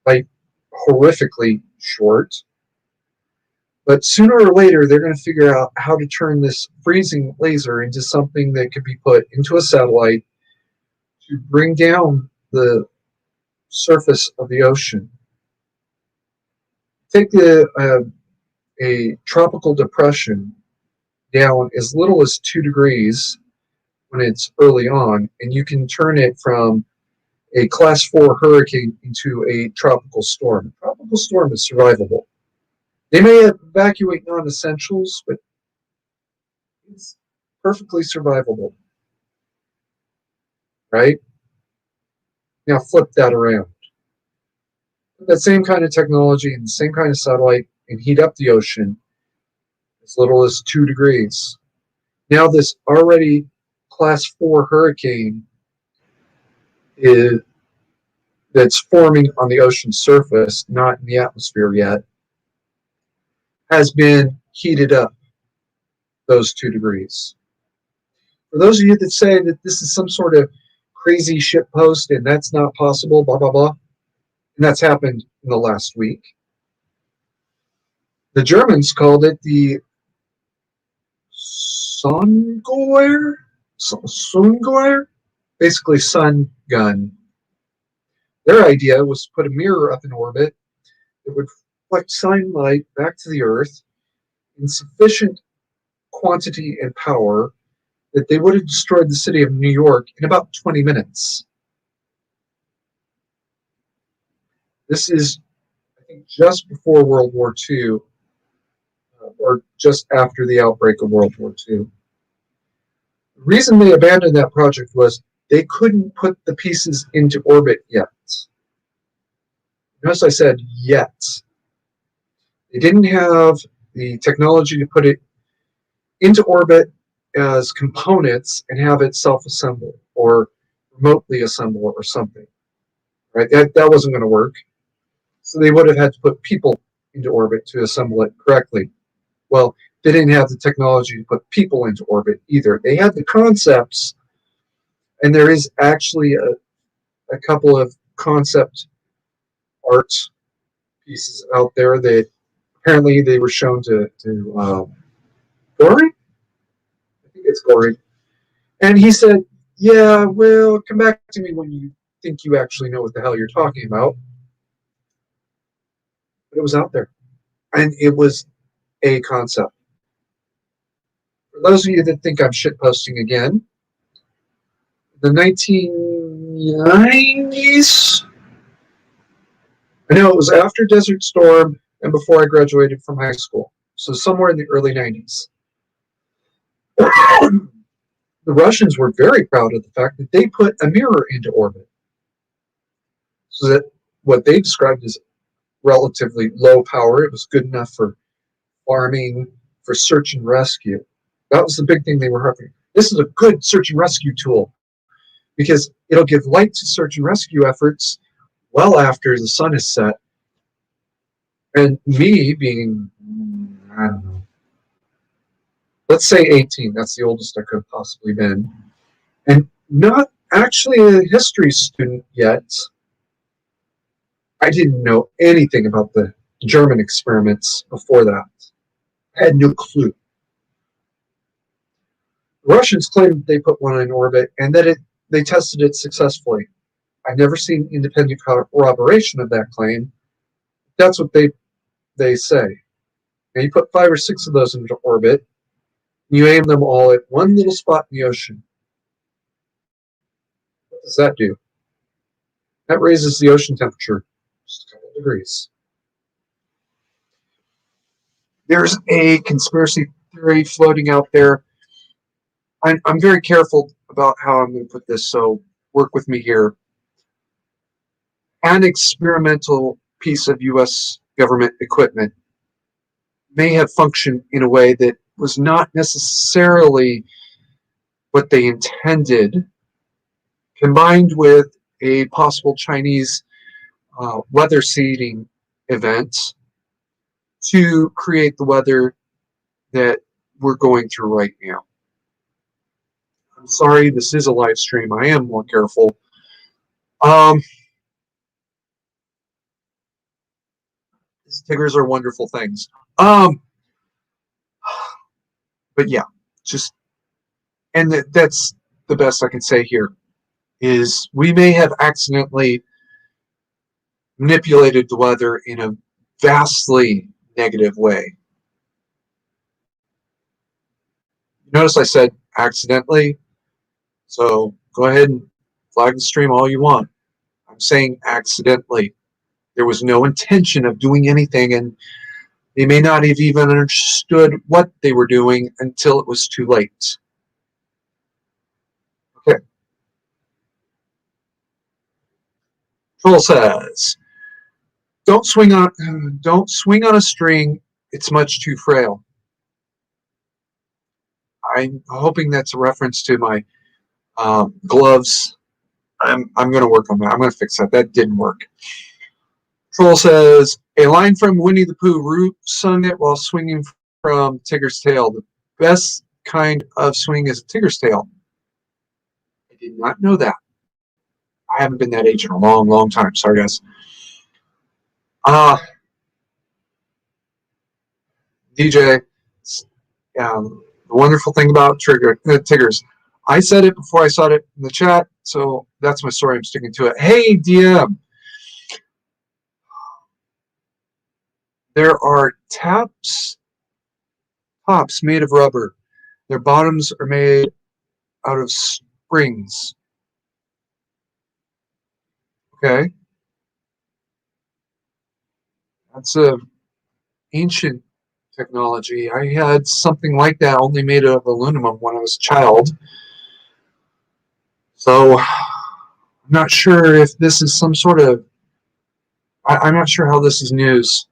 S1: like horrifically short. But sooner or later, they're going to figure out how to turn this freezing laser into something that could be put into a satellite to bring down the surface of the ocean. Take a tropical depression down as little as 2 degrees when it's early on, and you can turn it from a class 4 hurricane into a tropical storm. A tropical storm is survivable. They may evacuate non-essentials, but it's perfectly survivable. Right? Now flip that around. Put that same kind of technology and the same kind of satellite and heat up the ocean as little as 2 degrees. Now this already class 4 hurricane that's forming on the ocean surface, not in the atmosphere yet, has been heated up those 2 degrees. For those of you that say that this is some sort of crazy shit post and that's not possible, blah, blah, blah, and that's happened in the last week. The Germans called it the Sonnengewehr, basically sun gun. Their idea was to put a mirror up in orbit that would reflect sunlight back to the Earth in sufficient quantity and power that they would have destroyed the city of New York in about 20 minutes. This is, I think, just before World War II, or just after the outbreak of World War II. The reason they abandoned that project was they couldn't put the pieces into orbit yet. Notice I said yet. They didn't have the technology to put it into orbit as components and have it self-assemble or remotely assemble or something. Right? That wasn't going to work. So they would have had to put people into orbit to assemble it correctly. Well, they didn't have the technology to put people into orbit either. They had the concepts, and there is actually a couple of concept art pieces out there that apparently they were shown to Goring? I think it's Goring. And he said, yeah, well, come back to me when you think you actually know what the hell you're talking about. But it was out there. And it was a concept. For those of you that think I'm shitposting again, the 1990s, I know it was after Desert Storm and before I graduated from high school. So somewhere in the early 90s. The Russians were very proud of the fact that they put a mirror into orbit. So that what they described as relatively low power, it was good enough for farming, for search and rescue. That was the big thing they were hoping. This is a good search and rescue tool because it'll give light to search and rescue efforts well after the sun is set. And me being, I don't know, let's say 18, that's the oldest I could have possibly been, and not actually a history student yet. I didn't know anything about the German experiments before that. I had no clue. The Russians claimed they put one in orbit and that they tested it successfully. I've never seen independent corroboration of that claim. That's what they say. Now you put 5 or 6 of those into orbit, and you aim them all at one little spot in the ocean. What does that do? That raises the ocean temperature just a couple of degrees. There's a conspiracy theory floating out there. I'm very careful about how I'm going to put this, so work with me here. An experimental piece of U.S. government equipment may have functioned in a way that was not necessarily what they intended, combined with a possible Chinese weather seeding event to create the weather that we're going through right now. I'm sorry, this is a live stream. I am more careful. Tigers are wonderful things. But yeah, just, and that's the best I can say here, is we may have accidentally manipulated the weather in a vastly negative way. Notice I said accidentally, so go ahead and flag the stream all you want. I'm saying accidentally. There was no intention of doing anything, and they may not have even understood what they were doing until it was too late. Okay. Troll says, don't swing on a string, it's much too frail. I'm hoping that's a reference to my gloves. I'm going to work on that. I'm going to fix that. That didn't work. Troll says, a line from Winnie the Pooh. Root sung it while swinging from Tigger's tail. The best kind of swing is a Tigger's tail. I did not know that. I haven't been that age in a long, long time. Sorry, guys. DJ, the wonderful thing about Tiggers. I said it before I saw it in the chat, so that's my story. I'm sticking to it. Hey, DM. There are tops made of rubber. Their bottoms are made out of springs. Okay? That's a ancient technology. I had something like that, only made of aluminum when I was a child. So I'm not sure if this is some sort of, I'm not sure how this is news.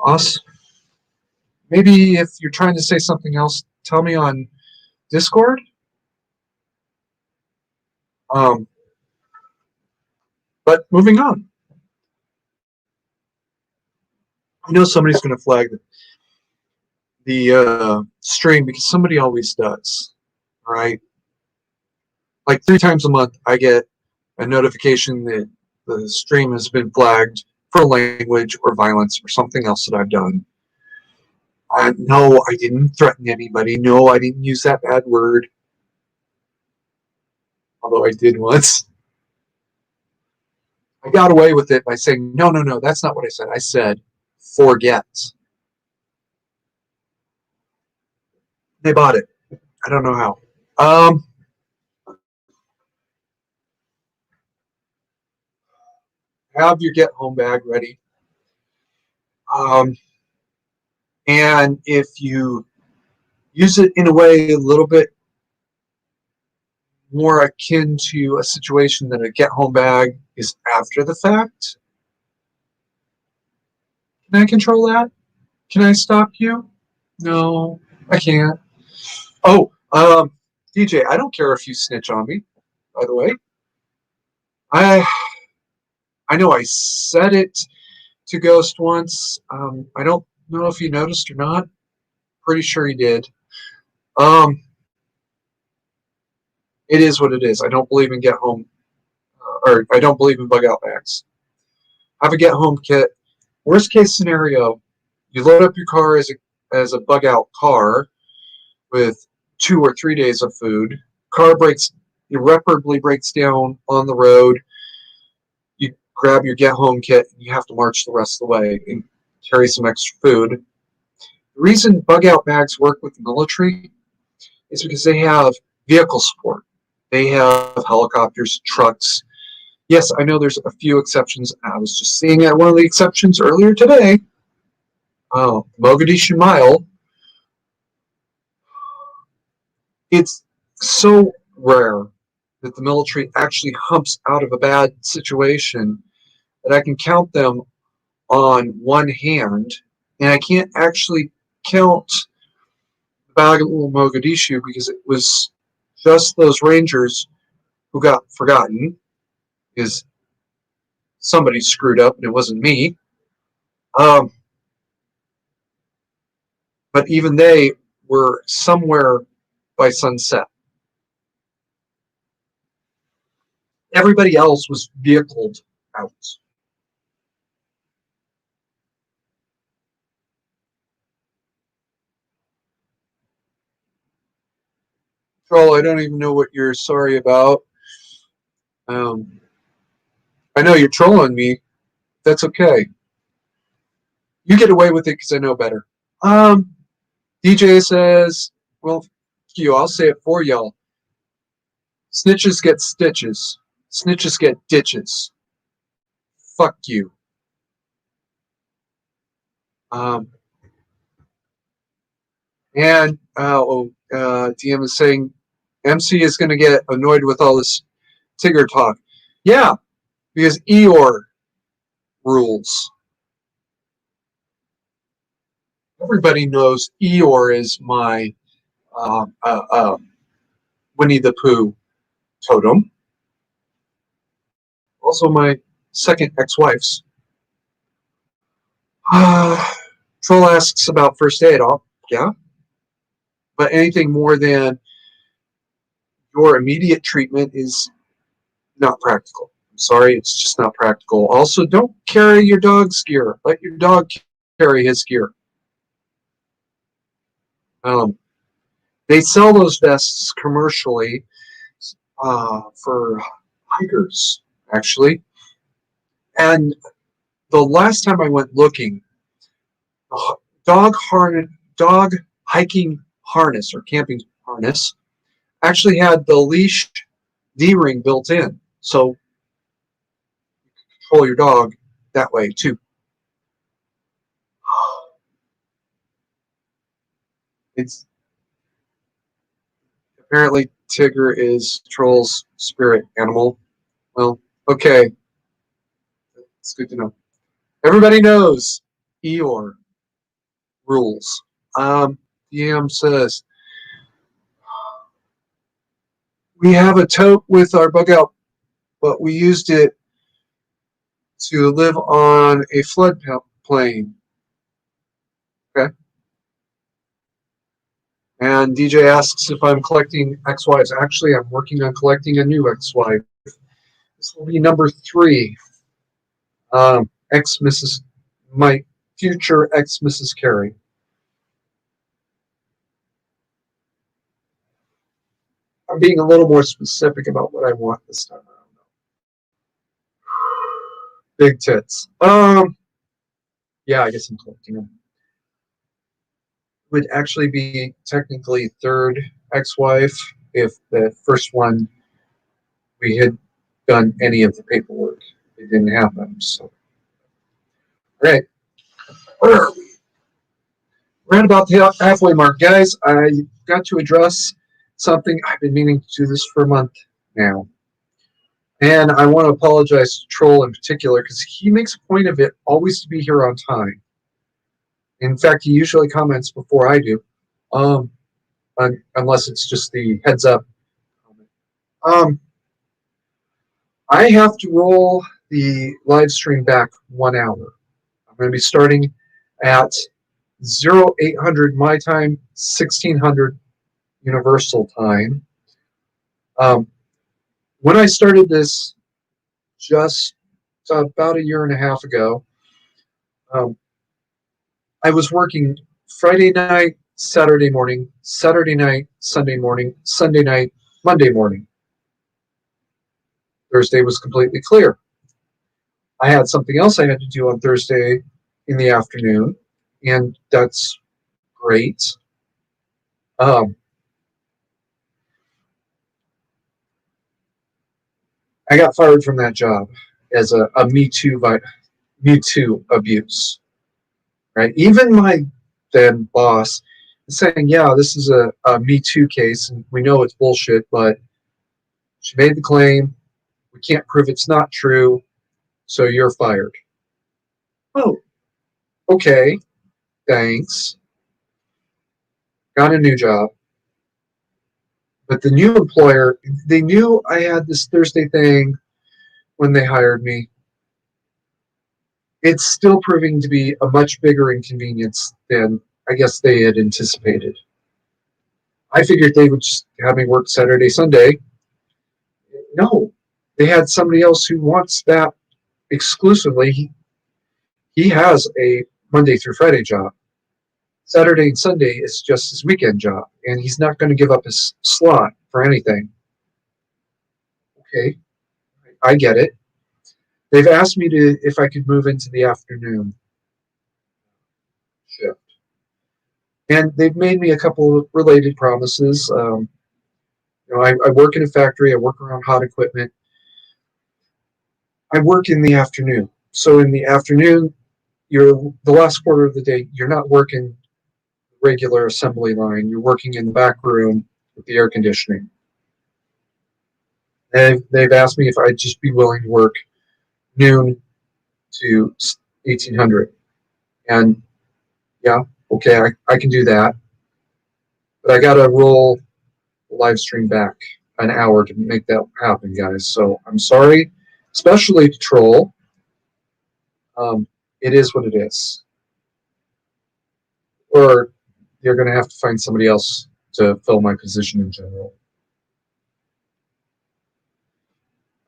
S1: Us, maybe if you're trying to say something else, tell me on Discord. But moving on. I know somebody's going to flag the stream because somebody always does, right? Like 3 times a month, I get a notification that the stream has been flagged for language or violence or something else that I've done. No, I didn't threaten anybody. No, I didn't use that bad word. Although I did once. I got away with it by saying, no, that's not what I said. I said, forget. They bought it. I don't know how. Have your get home bag ready. And if you use it in a way a little bit more akin to a situation that a get home bag is after the fact, can I control that? Can I stop you? No, I can't. Oh, DJ, I don't care if you snitch on me, by the way. I know I said it to Ghost once. I don't know if you noticed or not. Pretty sure he did. It is what it is. I don't believe in get home, or I don't believe in bug out bags. Have a get home kit. Worst case scenario, you load up your car as a bug out car with 2 or 3 days of food. Car irreparably breaks down on the road. You grab your get home kit and you have to march the rest of the way and carry some extra food. The reason bug out bags work with the military is because they have vehicle support. They have helicopters, trucks. Yes, I know there's a few exceptions. I was just seeing one of the exceptions earlier today. Mogadishu Mile. It's so rare that the military actually humps out of a bad situation that I can count them on one hand, and I can't actually count the Battle of Mogadishu because it was just those Rangers who got forgotten because somebody screwed up and it wasn't me. Um, but even they were somewhere by sunset. Everybody else was vehicled out. Troll, I don't even know what you're sorry about. Um, I know you're trolling me. That's okay. You get away with it because I know better. DJ says, well, I'll say it for y'all. Snitches get stitches. Snitches get ditches. Fuck you. Um, and DM is saying MC is going to get annoyed with all this Tigger talk. Yeah, because Eeyore rules. Everybody knows Eeyore is my Winnie the Pooh totem. Also, my second ex-wife's. Troll asks about first aid. Yeah, but anything more than your immediate treatment is not practical. I'm sorry, it's just not practical. Also, don't carry your dog's gear. Let your dog carry his gear. They sell those vests commercially for hikers, actually. And the last time I went looking, dog hiking harness or camping harness actually had the leash D-ring built in, so you can control your dog that way too. It's apparently Tigger is Troll's spirit animal. Well, okay, it's good to know. Everybody knows Eeyore rules. DM says we have a tote with our bug out, but we used it to live on a floodplain. Okay. And DJ asks if I'm collecting ex-wives. Actually, I'm working on collecting a new ex-wife. This will be number 3. My future ex-Mrs. Carey. I'm being a little more specific about what I want this time around. Big tits. Yeah, I guess I'm collecting them. Would actually be technically third ex-wife if the first one we had done any of the paperwork. It didn't happen. So, all right, where are we? We're at about the halfway mark, guys. I got to address something I've been meaning to do this for a month now. And I want to apologize to Troll in particular because he makes a point of it always to be here on time. In fact, he usually comments before I do, unless it's just the heads up. I have to roll the live stream back 1 hour. I'm going to be starting at 0800 my time, 1600 Universal time. Um, when I started this just about a year and a half ago, um, I was working Friday night, Saturday night, Sunday morning, Sunday night, Monday morning. Thursday was completely clear. I had something else I had to do on Thursday in the afternoon, and that's great. Um, I got fired from that job as a Me Too abuse. Right? Even my then boss is saying, "Yeah, this is a Me Too case, and we know it's bullshit, but she made the claim. We can't prove it's not true, so you're fired." Oh, okay, thanks. Got a new job. But the new employer, they knew I had this Thursday thing when they hired me. It's still proving to be a much bigger inconvenience than I guess they had anticipated. I figured they would just have me work Saturday, Sunday. No, they had somebody else who wants that exclusively. He has a Monday through Friday job. Saturday and Sunday is just his weekend job, and he's not going to give up his slot for anything. Okay, I get it. They've asked me to if I could move into the afternoon shift, and they've made me a couple of related promises. I work in a factory. I work around hot equipment. I work in the afternoon. So in the afternoon, you're the last quarter of the day. You're not working regular assembly line. You're working in the back room with the air conditioning. And they've asked me if I'd just be willing to work noon to 1800. And yeah, okay, I can do that. But I got to roll the live stream back an hour to make that happen, guys. So I'm sorry, especially to Troll. Um, it is what it is. Or you're going to have to find somebody else to fill my position in general.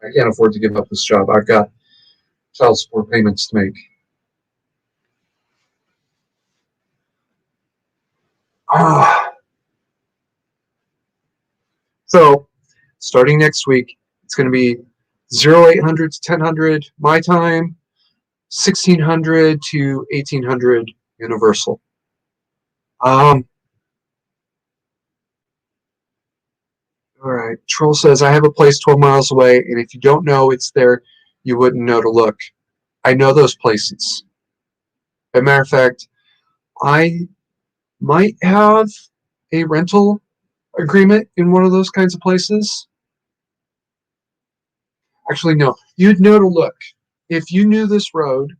S1: I can't afford to give up this job. I've got child support payments to make. Ah, so starting next week, it's going to be 0800 to 1000 my time, 1600 to 1800 Universal. Um, all right. Troll says, I have a place 12 miles away, and if you don't know it's there, you wouldn't know to look. I know those places. As a matter of fact, I might have a rental agreement in one of those kinds of places. Actually, no, you'd know to look. If you knew this road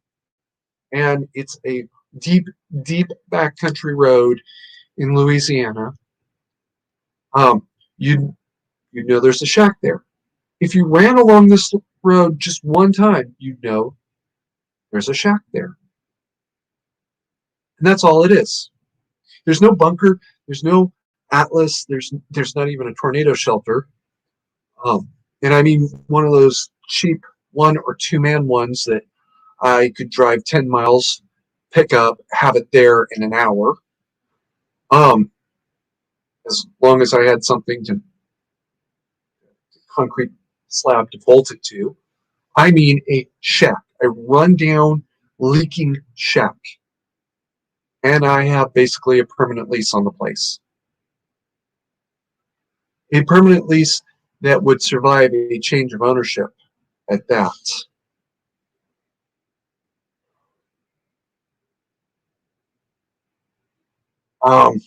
S1: and it's a deep, deep backcountry road in Louisiana, um, you'd, you'd know there's a shack there. If you ran along this road just one time, you'd know there's a shack there. And that's all it is. There's no bunker, there's no atlas, there's not even a tornado shelter. Um, and I mean one of those cheap 1 or 2 man ones that I could drive 10 miles, pick up, have it there in an hour. Um, as long as I had something to concrete slab to bolt it to. I mean a shack, a rundown, leaking shack. And I have basically a permanent lease on the place. A permanent lease that would survive a change of ownership at that. Um,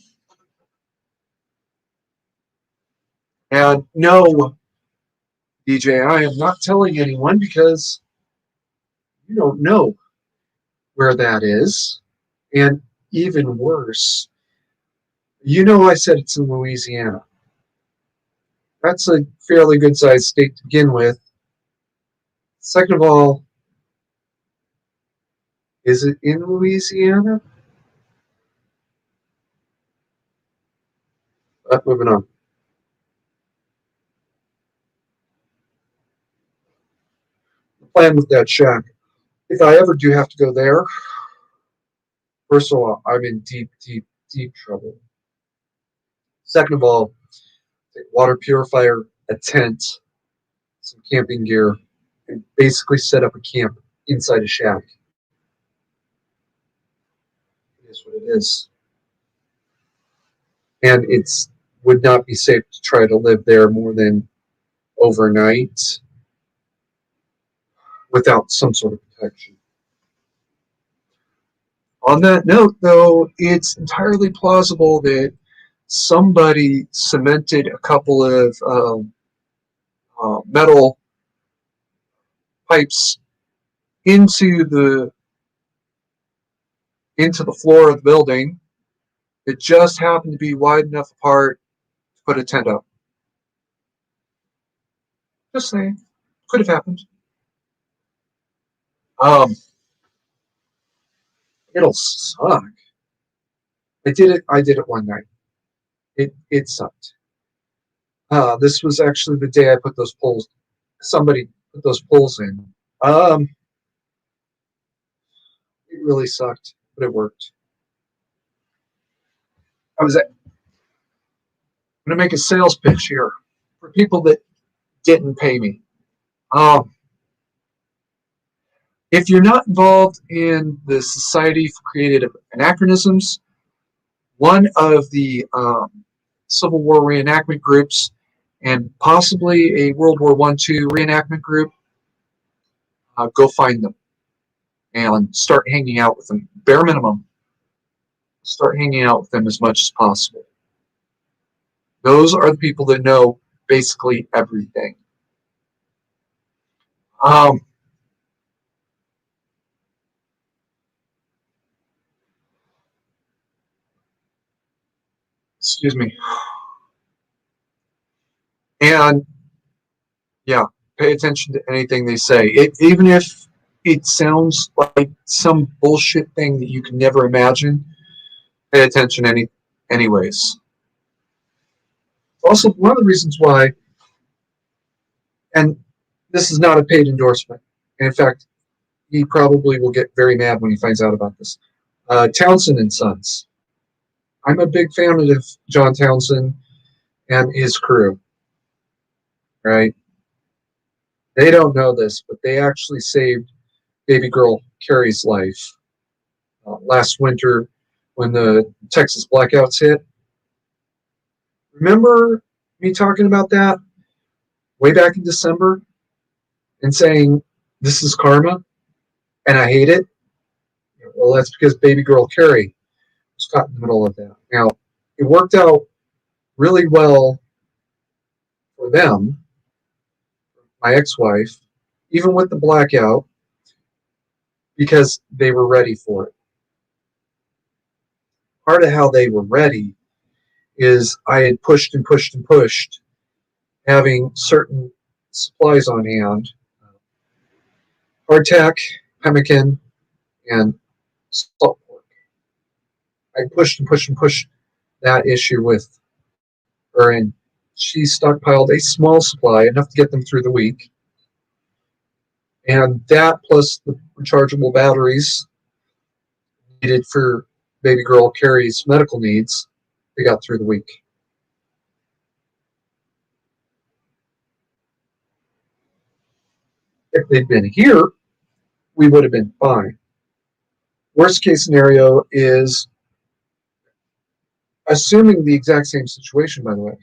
S1: and no, DJ, I am not telling anyone because you don't know where that is. And even worse, I said it's in Louisiana. That's a fairly good sized state to begin with. Second of all, is it in Louisiana? Moving on. plan with that shack. If I ever do have to go there, first of all, I'm in deep, deep, deep trouble. Second of all, water purifier, a tent, some camping gear, and basically set up a camp inside a shack. It is what it is. And it's would not be safe to try to live there more than overnight without some sort of protection. On that note, though, it's entirely plausible that somebody cemented a couple of metal pipes into the floor of the building. It just happened to be wide enough apart to put a tent up. Just saying, could have happened. Um, it'll suck. I did it one night. It sucked. This was actually the day I put those poles. Somebody put those poles in. Um, it really sucked, but it worked. I'm going to make a sales pitch here for people that didn't pay me. Um, if you're not involved in the Society for Creative Anachronisms, one of the Civil War reenactment groups, and possibly a World War I/II reenactment group, go find them and start hanging out with them. Bare minimum, start hanging out with them as much as possible. Those are the people that know basically everything. Um, excuse me. And yeah, pay attention to anything they say. Even if it sounds like some bullshit thing that you can never imagine, pay attention anyways. Also, one of the reasons why, and this is not a paid endorsement. In fact, he probably will get very mad when he finds out about this. Townsend and Sons. I'm a big fan of John Townsend and his crew. Right? They don't know this, but they actually saved baby girl Carrie's life last winter when the Texas blackouts hit. Remember me talking about that way back in December and saying this is karma and I hate it? Well, that's because baby girl Carrie was caught in the middle of that. Now, it worked out really well for them, my ex-wife, even with the blackout, because they were ready for it. Part of how they were ready is I had pushed and pushed and pushed, having certain supplies on hand, hardtack, pemmican, and salt pork. I pushed and pushed and pushed that issue with her, and she stockpiled a small supply, enough to get them through the week. And that plus the rechargeable batteries needed for baby girl Carrie's medical needs, they got through the week. If they'd been here, we would have been fine. Worst case scenario is, assuming the exact same situation, by the way,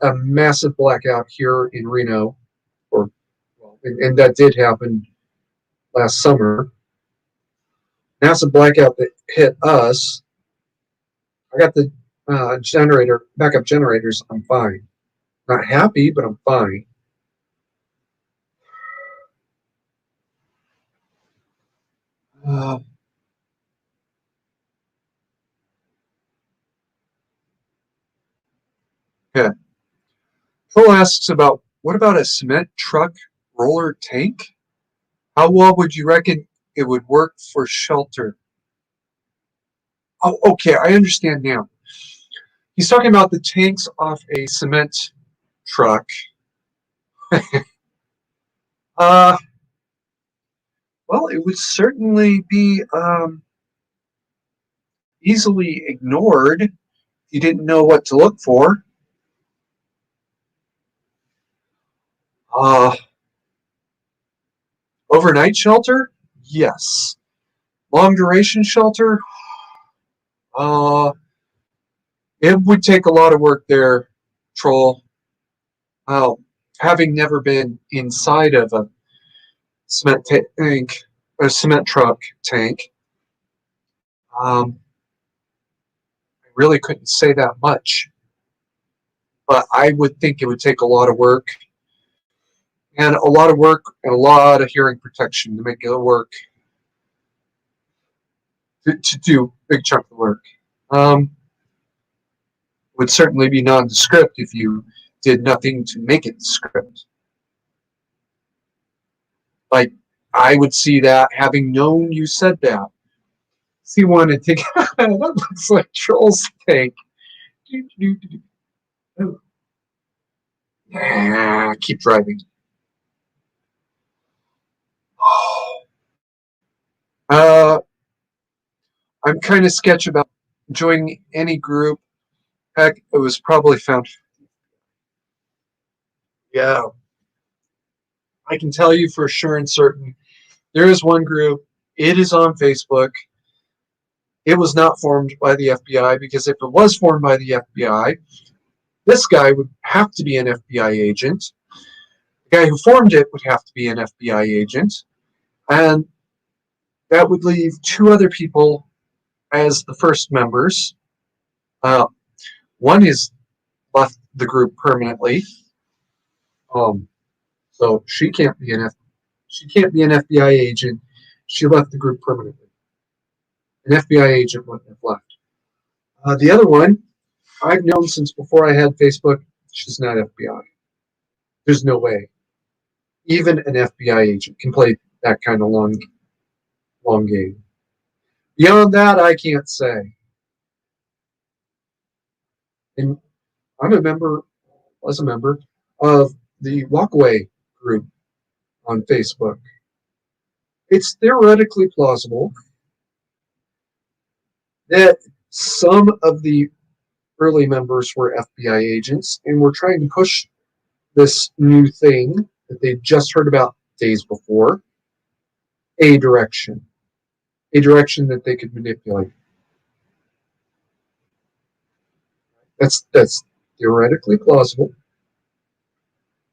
S1: a massive blackout here in Reno, and that did happen last summer. Massive blackout that hit us. I got the backup generators. I'm fine. Not happy, but I'm fine. Uh, yeah. Phil asks about what about a cement truck roller tank? How well would you reckon it would work for shelter? Oh, okay, I understand now. He's talking about the tanks off a cement truck. uh, Well, it would certainly be easily ignored if you didn't know what to look for. Uh, Overnight shelter? Yes. Long duration shelter? Uh, it would take a lot of work there, Troll. Well, having never been inside of a cement tank, a cement truck tank, I really couldn't say that much. But I would think it would take a lot of work and a lot of work and a lot of hearing protection to make it work to do a big chunk of work. Um, would certainly be nondescript if you did nothing to make it script. Like I would see that having known you said that. See one and think that looks like Troll's tank. Keep driving. Uh, I'm kind of sketchy about joining any group. Heck, it was probably found. Yeah, I can tell you for sure and certain. There is one group. It is on Facebook. It was not formed by the FBI because if it was formed by the FBI, this guy would have to be an FBI agent. The guy who formed it would have to be an FBI agent. And that would leave two other people as the first members. Uh, One has left the group permanently. Um, so she can't be an FBI agent. She left the group permanently. An FBI agent wouldn't have left. The other one, I've known since before I had Facebook. She's not FBI. There's no way. Even an FBI agent can play that kind of long game. Beyond that, I can't say. And I'm a member, was a member of the Walkaway group on Facebook. It's theoretically plausible that some of the early members were FBI agents and were trying to push this new thing that they just heard about days before a direction that they could manipulate. That's theoretically plausible.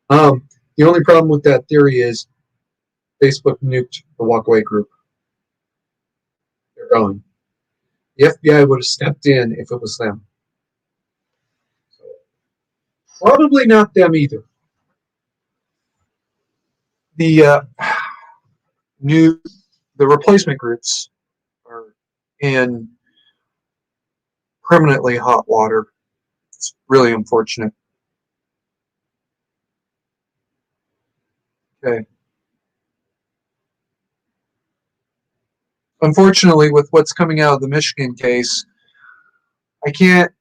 S1: The only problem with that theory is Facebook nuked the Walkaway group. They're gone. The FBI would have stepped in if it was them. Probably not them either. The new the replacement groups are in permanently hot water. It's really unfortunate. Okay. Unfortunately, with what's coming out of the Michigan case, I can't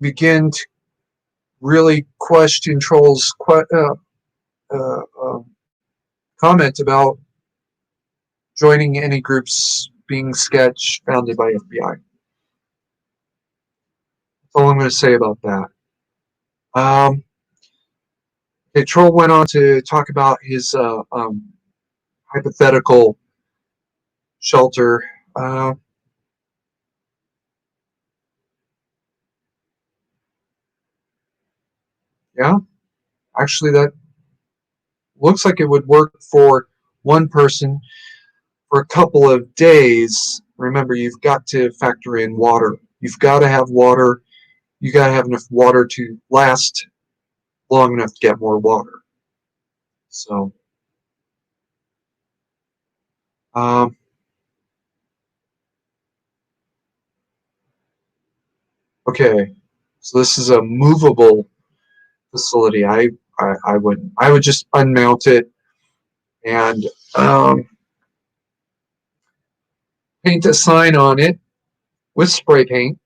S1: begin to really question Troll's comment about joining any groups being sketch founded by FBI. That's all I'm going to say about that. Okay, Troll went on to talk about his hypothetical shelter. Yeah, actually, that looks like it would work for one person for a couple of days. Remember, you've got to factor in water. You've got to have water. You got to have enough water to last long enough to get more water. So, um, okay. So this is a movable facility. I would just unmount it and paint a sign on it with spray paint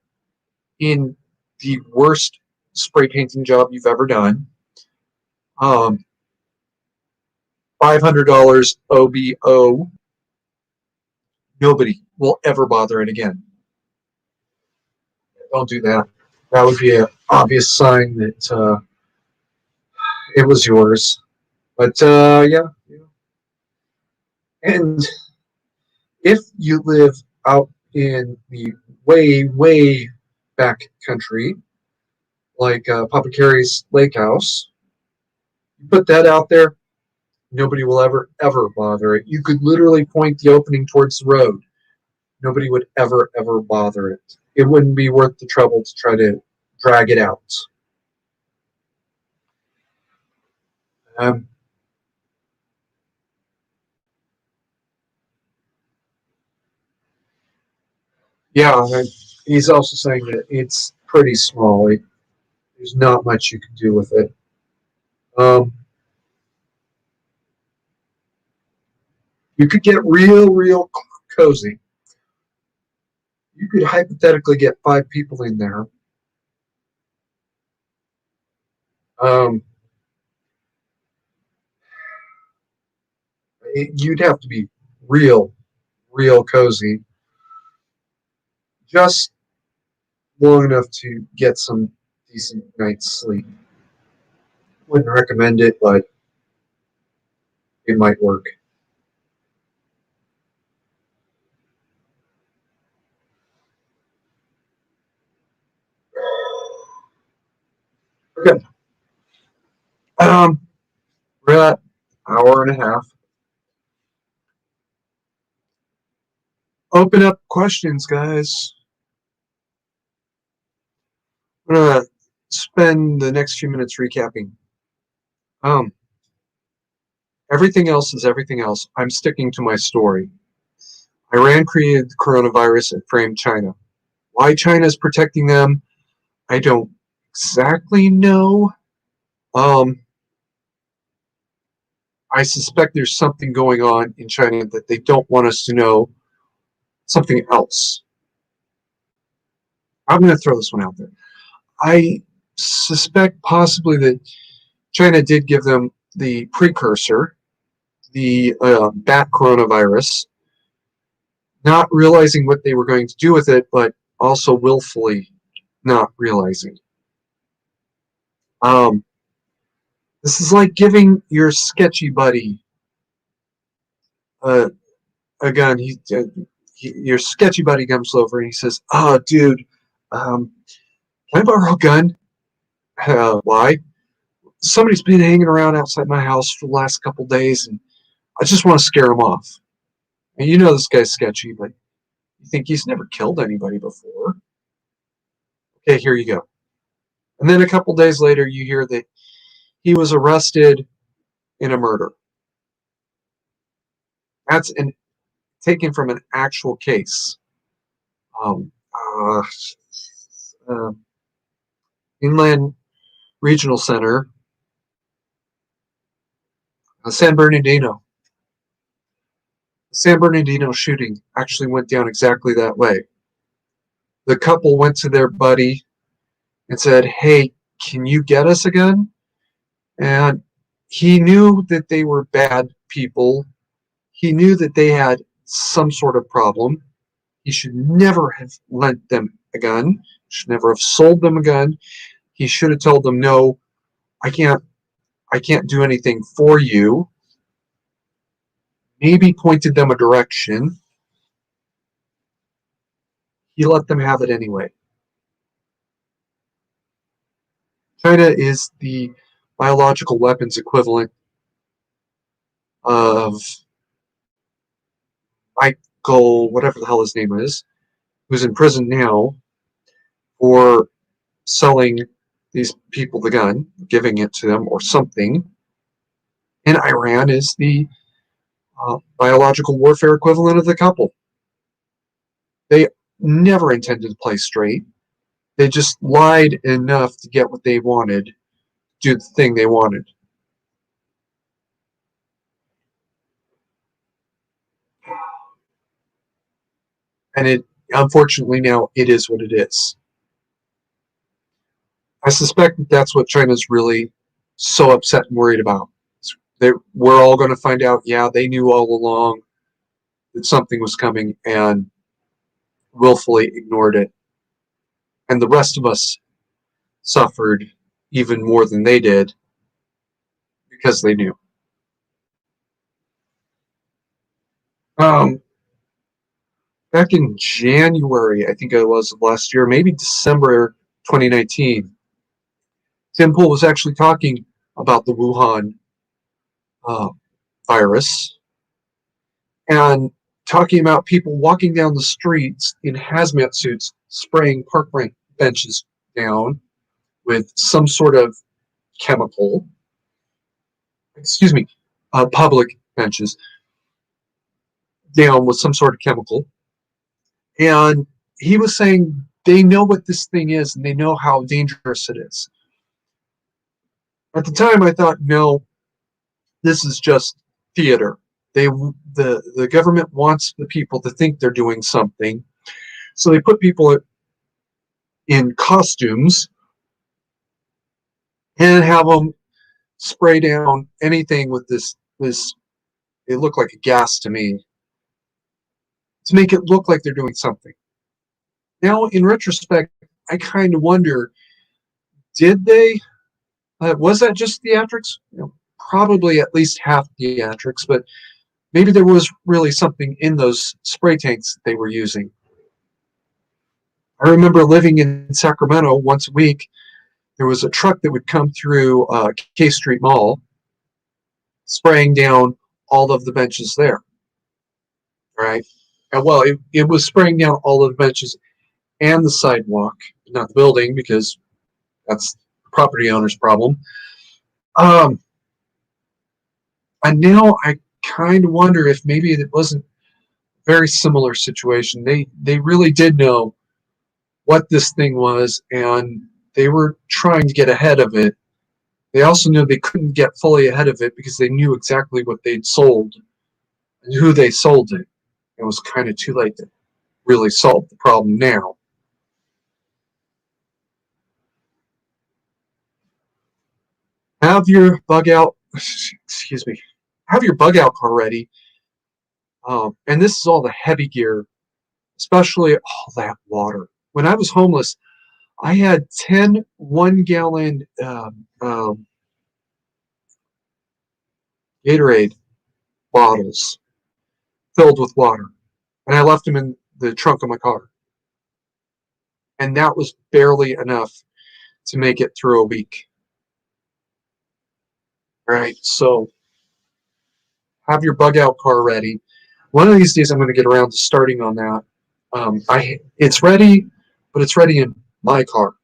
S1: in the worst spray painting job you've ever done. $500 OBO. Nobody will ever bother it again. Don't do that. That would be an obvious sign that it was yours. But yeah. And if you live out in the way back country, like Papa Carey's lake house, you put that out there, nobody will ever bother it. You could literally point the opening towards the road. Nobody would ever bother it. It wouldn't be worth the trouble to try to drag it out. Um, yeah, he's also saying that it's pretty small. There's not much you can do with it. Um, you could get real cozy. You could hypothetically get 5 people in there. Um, you'd have to be real cozy, just long enough to get some decent night's sleep. Wouldn't recommend it, but it might work. Okay. Um, we're at hour and a half. Open up questions, guys. I'm gonna spend the next few minutes recapping. Um, everything else is everything else. I'm sticking to my story. Iran created the coronavirus and framed China. Why China is protecting them, I don't exactly know. Um, I suspect there's something going on in China that they don't want us to know. Something else. I'm going to throw this one out there. I suspect possibly that China did give them the precursor, the bat coronavirus, not realizing what they were going to do with it, but also willfully not realizing. Um, this is like giving your sketchy buddy a gun. Your sketchy buddy comes over and he says, "Oh, dude, can I borrow a gun?" Why? Somebody's been hanging around outside my house for the last couple of days, and I just want to scare him off. And you know this guy's sketchy, but you think he's never killed anybody before. Okay, here you go. And then a couple of days later, you hear that he was arrested in a murder. That's taken from an actual case. Um, uh, uh, Inland Regional Center, San Bernardino. The San Bernardino shooting actually went down exactly that way. The couple went to their buddy and said, "Hey, can you get us a gun?" And he knew that they were bad people. He knew that they had some sort of problem. He should never have lent them a gun. Should never have sold them a gun. He should have told them, "No, I can't do anything for you." Maybe pointed them a direction. He let them have it anyway. China is the biological weapons equivalent of Michael, whatever the hell his name is, who's in prison now for selling these people the gun, giving it to them or something. And Iran is the biological warfare equivalent of the couple. They never intended to play straight. They just lied enough to get what they wanted, do the thing they wanted. And it, unfortunately, now it is what it is. I suspect that that's what China's really so upset and worried about. We're all going to find out, yeah, they knew all along that something was coming and willfully ignored it. And the rest of us suffered even more than they did because they knew. Back in January, I think it was last year, maybe December 2019, Tim Pool was actually talking about the Wuhan uh, virus and talking about people walking down the streets in hazmat suits, spraying park benches down with some sort of chemical. Excuse me, public benches down with some sort of chemical. And he was saying they know what this thing is and they know how dangerous it is. At the time, I thought, no, this is just theater. The government wants the people to think they're doing something, so they put people in costumes and have them spray down anything with this. It looked like a gas to me to make it look like they're doing something. Now, in retrospect, I kind of wonder: did they? Was that just theatrics? Probably at least half theatrics, but maybe there was really something in those spray tanks that they were using. I remember living in Sacramento once a week. There was a truck that would come through K Street Mall, spraying down all of the benches there. Right? And well, it was spraying down all of the benches and the sidewalk, not the building, because that's the property owner's problem. Um, and now I kind of wonder if maybe it wasn't a very similar situation. They really did know what this thing was, and they were trying to get ahead of it. They also knew they couldn't get fully ahead of it because they knew exactly what they'd sold and who they sold it. It was kind of too late to really solve the problem now. Have your bug out, excuse me, have your bug out car ready. And this is all the heavy gear, especially all that water. When I was homeless, I had 10 1-gallon Gatorade bottles filled with water, and I left them in the trunk of my car. And that was barely enough to make it through a week. Right? So have your bug out car ready. One of these days, I'm going to get around to starting on that. It's ready, but it's ready in my car.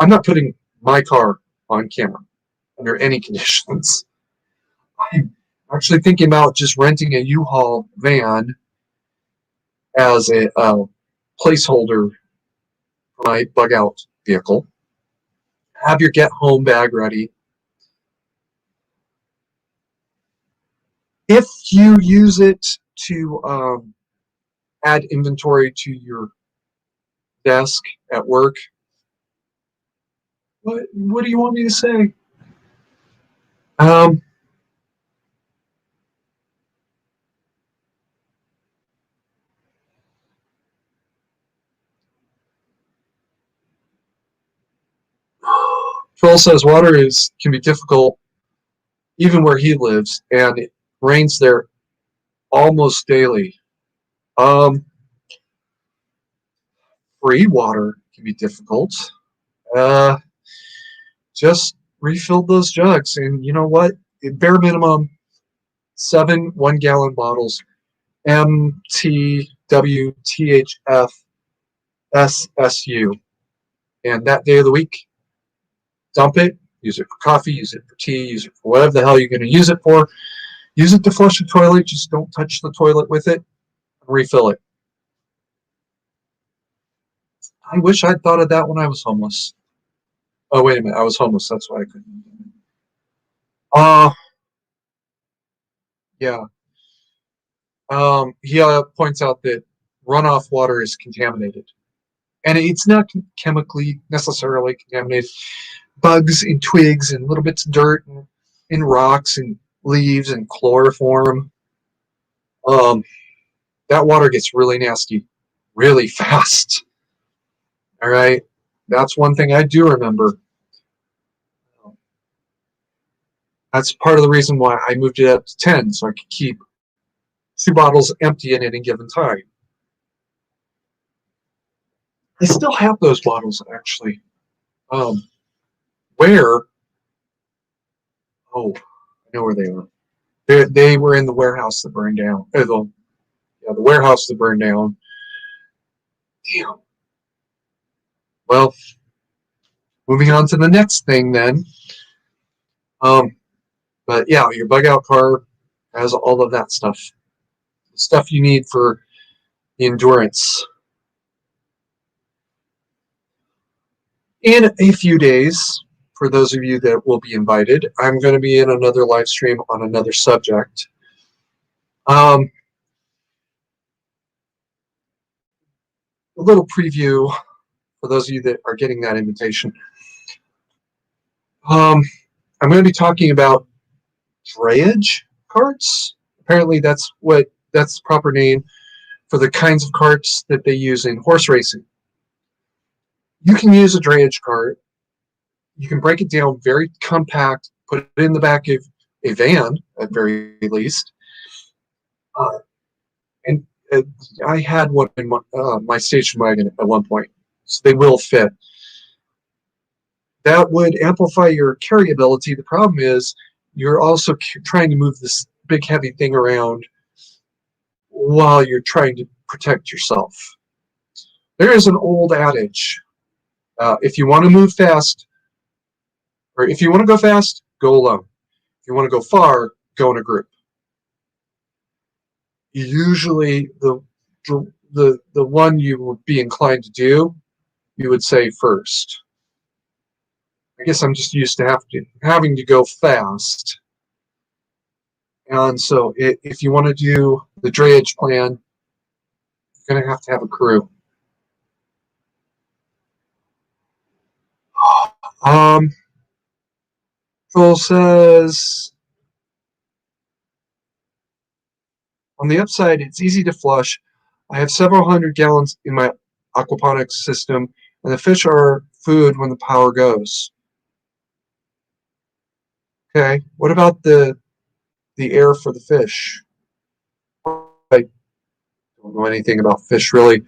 S1: I'm not putting my car on camera under any conditions. I'm actually thinking about just renting a U-Haul van as a placeholder for my bug out vehicle. Have your get home bag ready. If you use it to add inventory to your desk at work, what do you want me to say? Um, Phil says water can be difficult even where he lives, and it rains there almost daily. Um, Free water can be difficult. Uh, just refill those jugs, and you know what? Bare minimum 7 1-gallon bottles, MTWTHF SSU. And that day of the week, dump it, use it for coffee, use it for tea, use it for whatever the hell you're going to use it for. Use it to flush the toilet, just don't touch the toilet with it, and refill it. I wish I'd thought of that when I was homeless. Oh, wait a minute, I was homeless, that's why I couldn't. Uh, yeah. He points out that runoff water is contaminated. And it's not chemically necessarily contaminated. Bugs and twigs and little bits of dirt and rocks and leaves and chloroform. Um, that water gets really nasty really fast. All right. That's one thing I do remember. That's part of the reason why I moved it up to 10, so I could keep 2 bottles empty at any given time. I still have those bottles, actually. Um, where? Oh, I know where they are. They were in the warehouse that burned down. The warehouse that burned down. Damn. Well, moving on to the next thing then. Um, but yeah, your bug out car has all of that stuff. Stuff you need for the endurance. In a few days, for those of you that will be invited, I'm going to be in another live stream on another subject. A little preview for those of you that are getting that invitation. I'm going to be talking about drayage carts. Apparently, that's the proper name for the kinds of carts that they use in horse racing. You can use a drayage cart. You can break it down very compact, put it in the back of a van at very least. And I had one in my station wagon at one point, so they will fit. That would amplify your carryability. The problem is you're also trying to move this big heavy thing around while you're trying to protect yourself. There is an old adage: if you want to move fast, or if you want to go fast, go alone. If you want to go far, go in a group. Usually, the one you would be inclined to do, you would say first. I guess I'm just used to having to go fast. And so if you want to do the drayage plan, you're going to have a crew. Joel says, on the upside, it's easy to flush. I have several hundred gallons in my aquaponics system, and the fish are food when the power goes. Okay, what about the air for the fish? I don't know anything about fish really.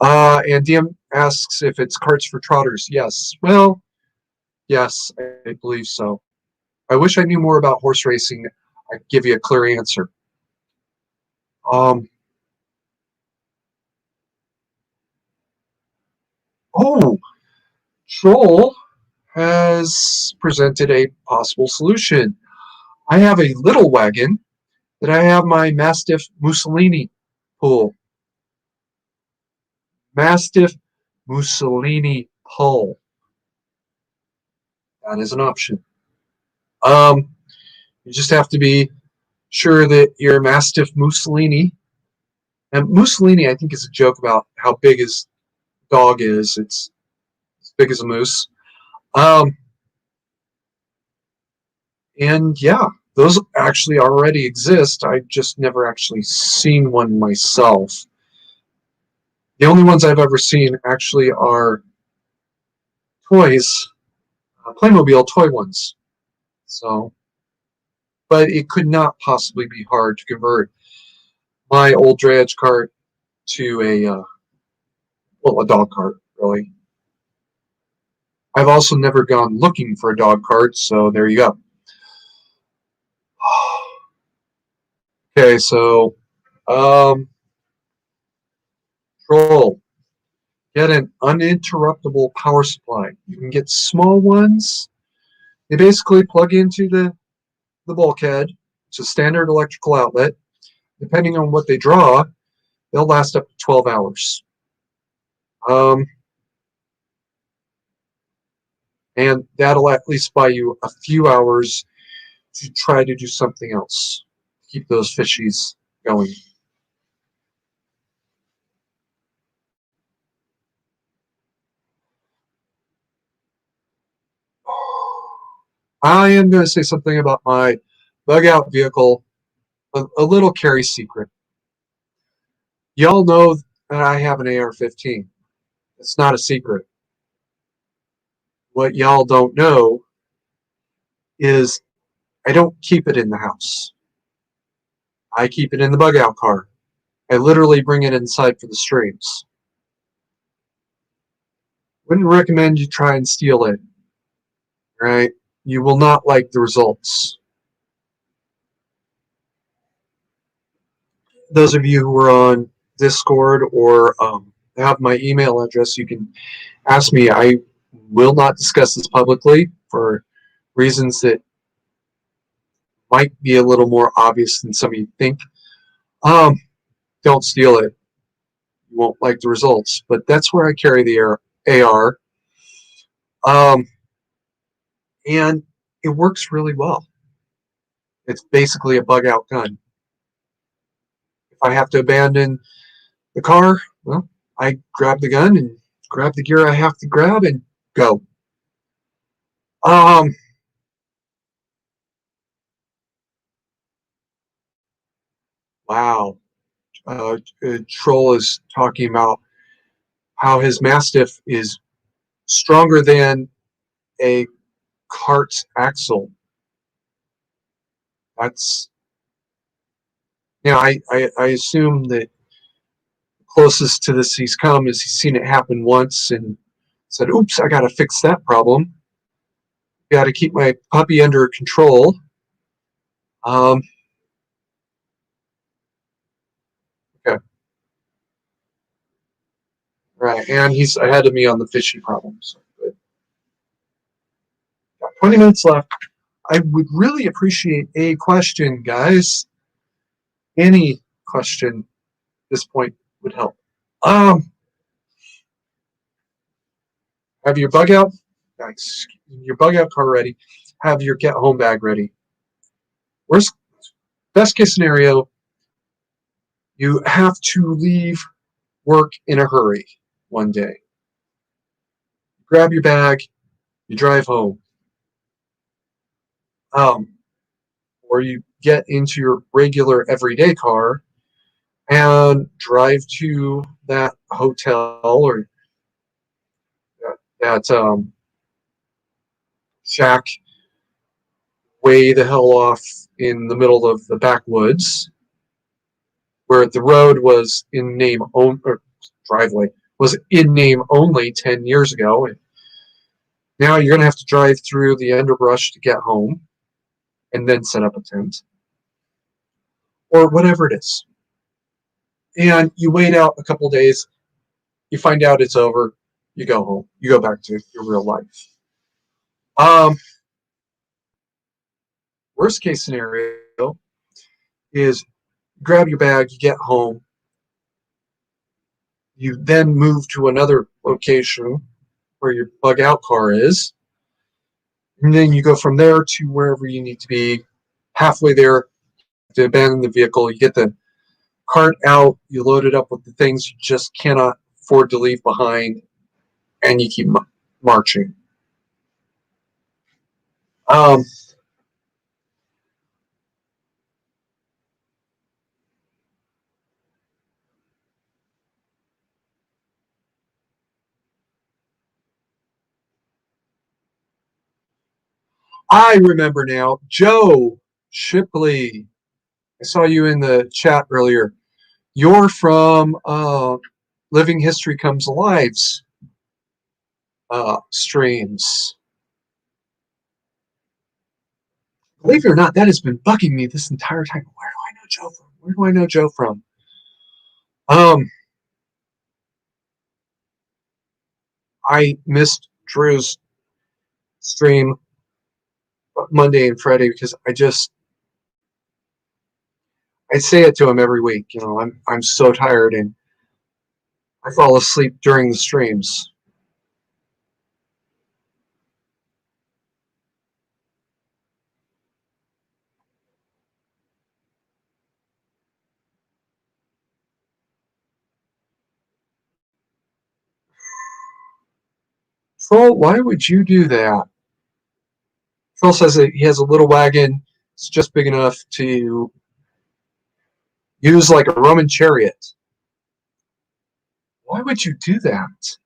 S1: And DM asks if it's carts for trotters. Yes. Well, yes, I believe so. I wish I knew more about horse racing. I'd give you a clear answer. Um, oh, Joel has presented a possible solution. I have a little wagon that I have my Mastiff Mussolini pull. Mastiff Mussolini pull. That is an option. You just have to be sure that your Mastiff Mussolini, and Mussolini, I think, is a joke about how big his dog is. It's as big as a moose. Um, and yeah, those actually already exist. I just never actually seen one myself. The only ones I've ever seen actually are toys, Playmobil toy ones. So, but it could not possibly be hard to convert my old drayage cart to a dog cart, really. I've also never gone looking for a dog cart, so there you go. Okay, so Troll, get an uninterruptible power supply. You can get small ones. They basically plug into the bulkhead. It's a standard electrical outlet. Depending on what they draw, they'll last up to 12 hours. And that'll at least buy you a few hours to try to do something else. Keep those fishies going. I am going to say something about my bug out vehicle, a little carry secret. Y'all know that I have an AR-15. It's not a secret. What y'all don't know is I don't keep it in the house. I keep it in the bug out car. I literally bring it inside for the streams. Wouldn't recommend you try and steal it, right? You will not like the results. Those of you who are on Discord or have my email address, you can ask me. I will not discuss this publicly for reasons that might be a little more obvious than some of you think. Don't steal it. You won't like the results. But that's where I carry the AR. And it works really well. It's basically a bug out gun. If I have to abandon the car, well, I grab the gun and grab the gear I have to grab and go. Wow. Troll is talking about how his Mastiff is stronger than a cart's axle. That's, I assume that closest to this he's come is he's seen it happen once and said, oops, I got to fix that problem. Got to keep my puppy under control. Okay. Right. And he's ahead of me on the fishy problem. So good. Got 20 minutes left. I would really appreciate a question, guys. Any question at this point would help. Have your bug out, your bug out car ready. Have your get home bag ready. Best case scenario, you have to leave work in a hurry one day. Grab your bag, you drive home. Or you get into your regular everyday car and drive to that hotel or that shack way the hell off in the middle of the backwoods where the road was in name only, or driveway was in name only 10 years ago. And now you're going to have to drive through the underbrush to get home and then set up a tent or whatever it is. And you wait out a couple days, you find out it's over, you go home, you go back to your real life. Worst case scenario is grab your bag, you get home, you then move to another location where your bug out car is, and then you go from there to wherever you need to be. Halfway there, to abandon the vehicle, you get the cart out, you load it up with the things you just cannot afford to leave behind, and you keep marching. I remember now, Joe Shipley. I saw you in the chat earlier. You're from Living History Comes Alive's streams. Believe it or not, that has been bugging me this entire time. Where do I know Joe from? Where do I know Joe from? I missed Drew's stream Monday and Friday because I say it to him every week. You know, I'm so tired and I fall asleep during the streams. Troll, why would you do that? Troll says that he has a little wagon. It's just big enough to use like a Roman chariot. Why would you do that?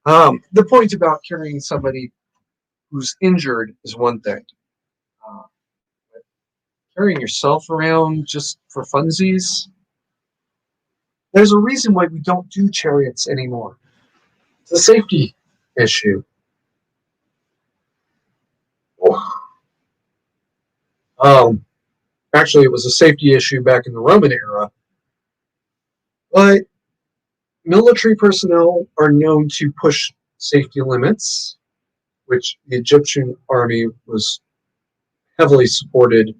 S1: The point about carrying somebody who's injured is one thing. Uh, Carrying yourself around just for funsies, there's a reason why we don't do chariots anymore. It's a safety issue. Um, Actually, it was a safety issue back in the Roman era, but military personnel are known to push safety limits, which the Egyptian army was heavily supported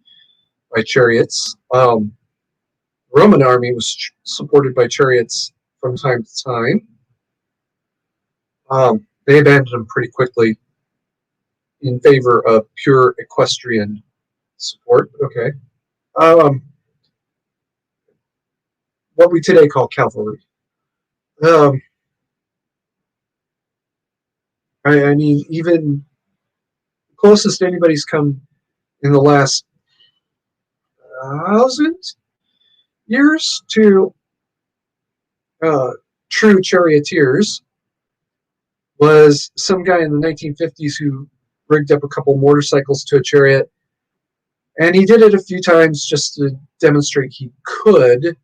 S1: by chariots. Roman army was supported by chariots from time to time. They abandoned them pretty quickly in favor of pure equestrian support. Okay. Um, what we today call cavalry. Um, I mean, even closest anybody's come in the last 1,000 years to uh, true charioteers was some guy in the 1950s who rigged up a couple motorcycles to a chariot, and he did it a few times just to demonstrate he could,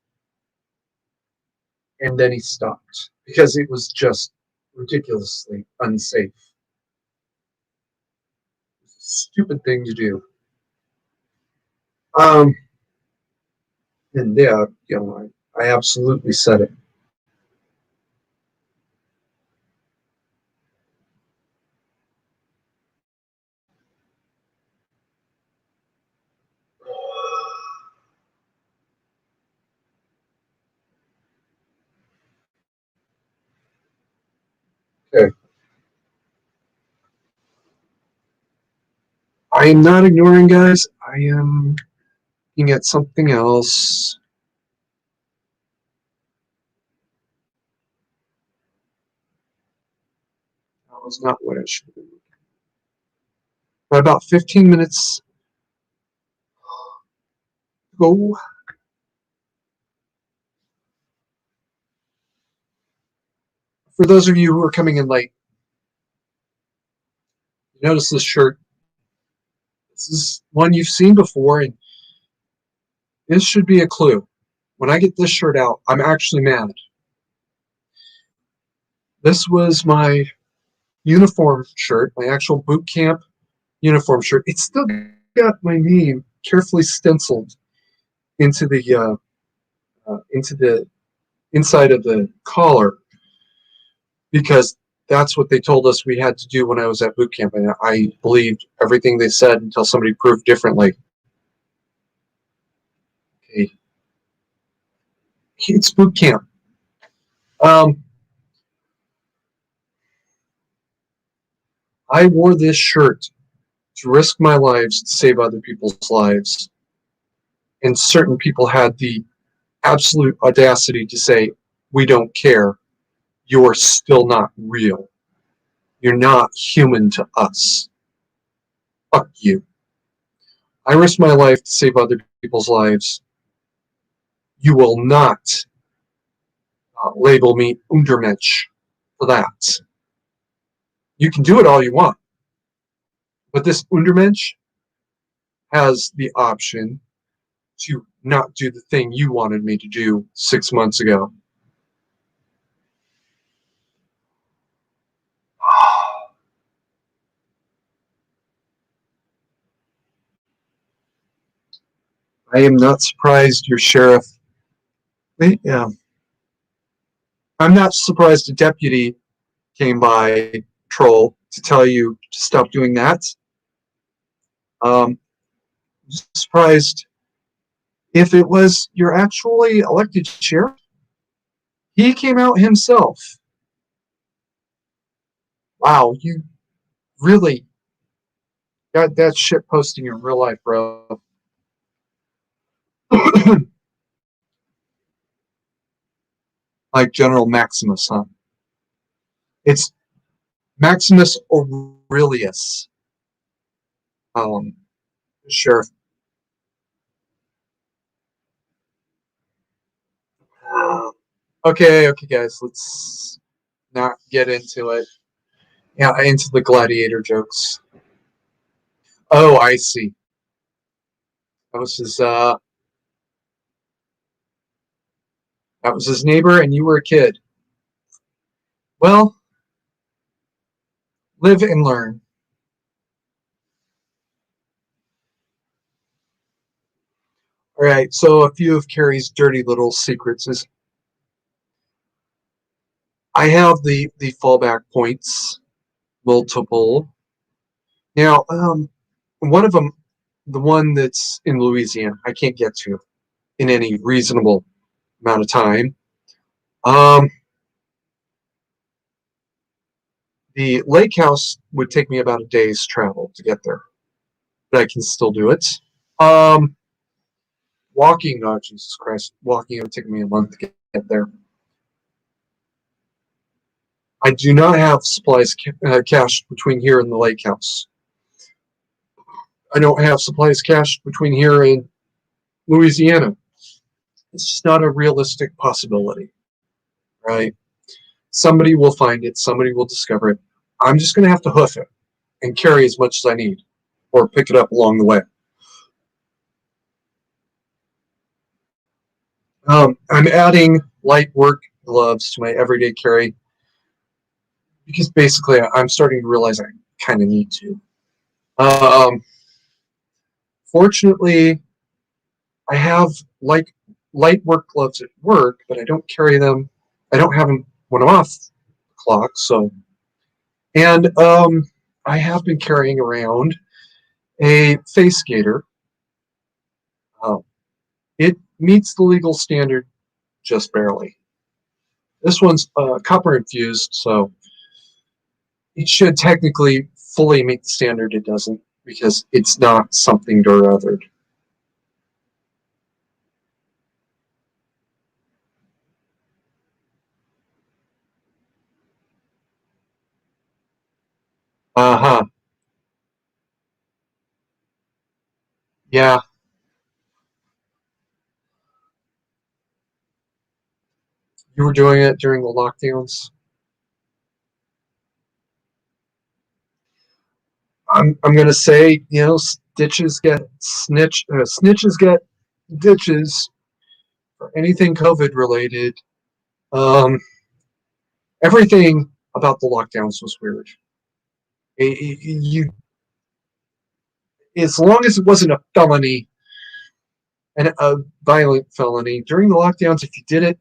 S1: and then he stopped because it was just ridiculously unsafe. It's a stupid thing to do. Um, and yeah, I absolutely said it. Okay. I am not ignoring, guys. I am looking at something else. That was not what I should have been. But about 15 minutes ago, for those of you who are coming in late, you notice this shirt. This is one you've seen before, and this should be a clue. When I get this shirt out, I'm actually mad. This was my uniform shirt, my actual boot camp uniform shirt. It's still got my name carefully stenciled into the inside of the collar because that's what they told us we had to do when I was at boot camp, and I believed everything they said until somebody proved differently. Okay, it's boot camp. Um, I wore this shirt to risk my lives to save other people's lives, and certain people had the absolute audacity to say, "We don't care. You're still not real. You're not human to us. Fuck you." I risked my life to save other people's lives. You will not label me Untermensch for that. You can do it all you want, but this Untermensch has the option to not do the thing you wanted me to do 6 months ago. I am not surprised your sheriff. Yeah, I'm not surprised a deputy came by patrol to tell you to stop doing that. I'm surprised if it was your actually elected sheriff. He came out himself. Wow, you really got that shit posting in real life, bro. Like General Maximus, huh? It's Maximus Aurelius, um, sheriff. Okay, guys, let's not get into it. Yeah, into the gladiator jokes. Oh, I see. That was his. That was his neighbor, and you were a kid. Well, live and learn. All right. So a few of Carrie's dirty little secrets is I have the fallback points multiple. Now, one of them, the one that's in Louisiana, I can't get to in any reasonable amount of time. Um, the lake house would take me about a day's travel to get there, but I can still do it. Um, walking, oh Jesus Christ, walking it would take me a month to get there. I do not have supplies cached between here and the lake house. I don't have supplies cached between here and Louisiana. It's just not a realistic possibility, right? Somebody will find it, somebody will discover it. I'm just going to have to hoof it and carry as much as I need or pick it up along the way. I'm adding light work gloves to my everyday carry because basically I'm starting to realize I kind of need to. Um, Fortunately, I have like light work gloves at work, but I don't carry them. I don't have them when I'm off the clock. So, and I have been carrying around a face gaiter. Uh, it meets the legal standard just barely. This one's copper infused, so it should technically fully meet the standard. It doesn't because it's not something or other. Uh huh. Yeah, you were doing it during the lockdowns. I'm gonna say, stitches get snitches get ditches for anything COVID related. Um, Everything about the lockdowns was weird. You, as long as it wasn't a felony and a violent felony during the lockdowns, if you did it,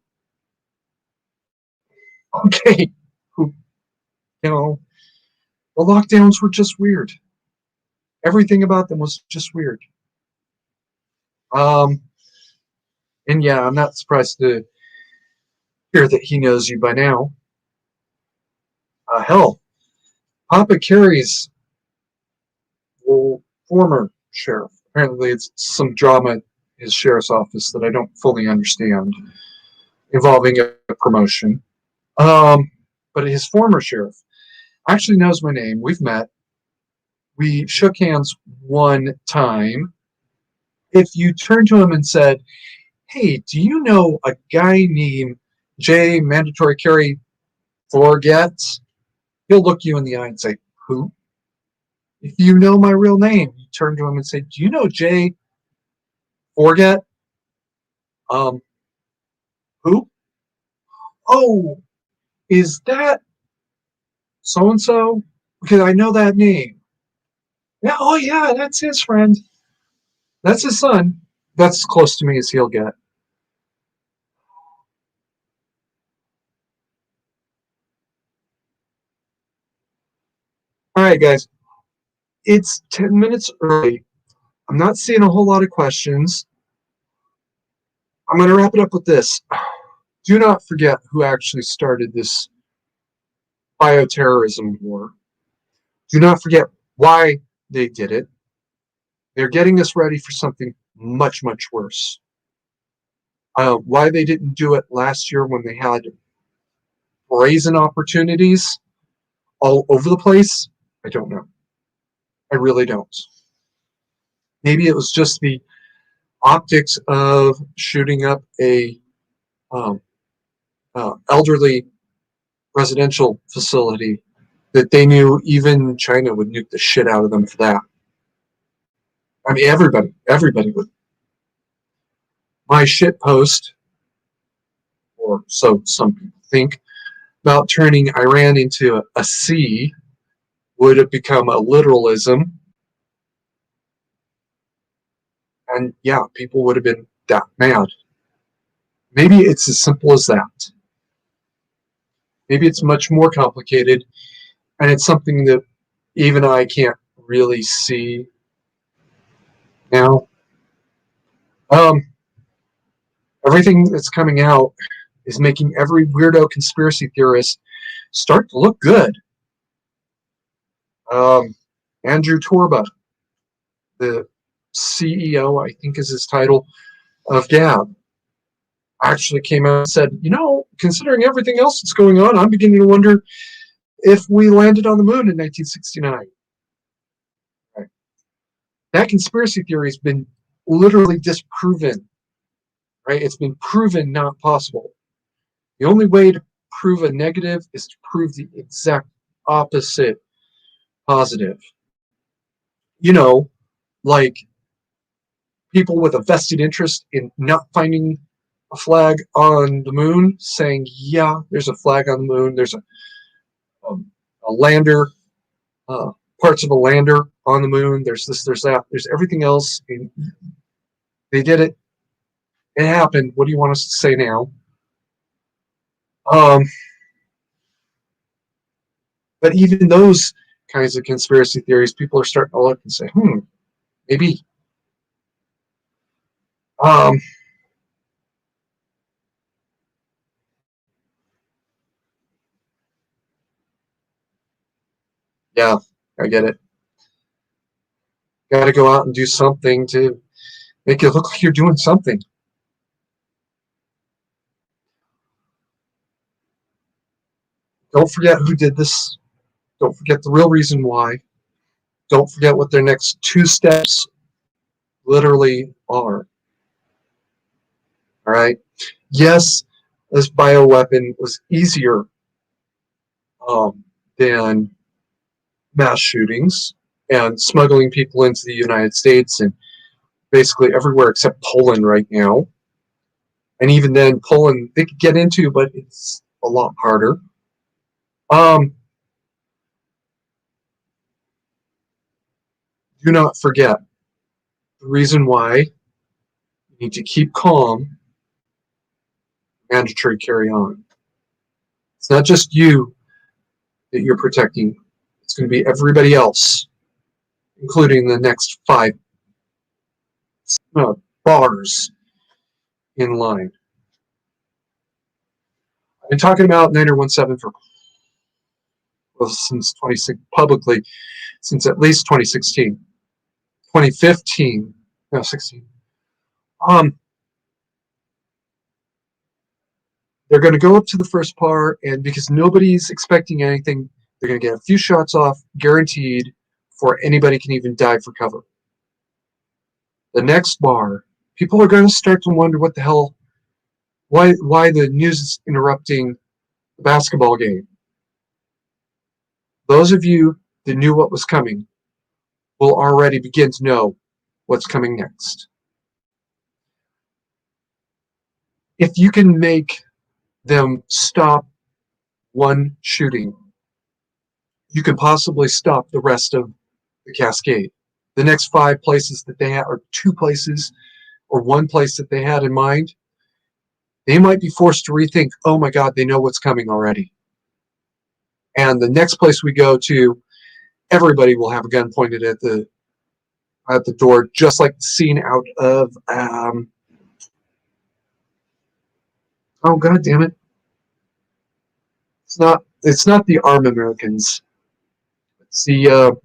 S1: okay. Who, you know, the lockdowns were just weird. Everything about them was just weird. Um, and yeah, I'm not surprised to hear that he knows you by now. Hell, Papa Carey's former sheriff. Apparently, it's some drama at his sheriff's office that I don't fully understand involving a promotion. Um, but his former sheriff actually knows my name. We've met. We shook hands one time. If you turned to him and said, "Hey, do you know a guy named Jay Mandatory Carry Forget?" He'll look you in the eye and say, "Who?" If you know my real name, you turn to him and say, "Do you know Jay Forget?" Um, who? Oh, is that so and so? Because I know that name. Yeah, oh yeah, that's his friend. That's his son. That's as close to me as he'll get. All right, guys. It's 10 minutes early. I'm not seeing a whole lot of questions. I'm going to wrap it up with this. Do not forget who actually started this bioterrorism war. Do not forget why they did it. They're getting us ready for something much, much worse. Why they didn't do it last year when they had brazen opportunities all over the place, I don't know. I really don't. Maybe it was just the optics of shooting up a um, elderly residential facility that they knew even China would nuke the shit out of them for that. I mean, everybody would. My shit post, or so some people think, about turning Iran into a sea would have become a literalism. And yeah, people would have been that mad. Maybe it's as simple as that. Maybe it's much more complicated, and it's something that even I can't really see now. Um, Everything that's coming out is making every weirdo conspiracy theorist start to look good. Andrew Torba, the CEO, I think is his title, of Gab, actually came out and said, considering everything else that's going on, I'm beginning to wonder if we landed on the moon in 1969. Right. That conspiracy theory has been literally disproven. Right? It's been proven not possible. The only way to prove a negative is to prove the exact opposite positive. Like people with a vested interest in not finding a flag on the moon, saying, yeah, there's a flag on the moon, there's a lander, parts of a lander on the moon, there's this, there's that, there's everything else. And they did it. It happened. What do you want us to say now? But even those kinds of conspiracy theories, people are starting to look and say, maybe. Yeah, I get it. Got to go out and do something to make it look like you're doing something. Don't forget who did this. Don't forget the real reason why. Don't forget what their next two steps literally are. All right. Yes, this bioweapon was easier than mass shootings and smuggling people into the United States and basically everywhere except Poland right now. And even then, Poland they could get into, but it's a lot harder. Do not forget the reason why you need to keep calm, mandatory carry on. It's not just you that you're protecting. It's going to be everybody else, including the next 5 bars in line. I've been talking about Niner 17 since 26 publicly since at least 2016, 2015, no 16. They're going to go up to the first bar, and because nobody's expecting anything, they're going to get a few shots off, guaranteed, before anybody can even dive for cover. The next bar, people are going to start to wonder what the hell, why the news is interrupting the basketball game. Those of you that knew what was coming will already begin to know what's coming next. If you can make them stop one shooting, you can possibly stop the rest of the cascade. The next 5 places that they had, or 2 places, or 1 place that they had in mind, they might be forced to rethink, oh my God, they know what's coming already. And the next place we go to, everybody will have a gun pointed at the door, just like the scene out of oh God damn it. It's not the Arm Americans. It's the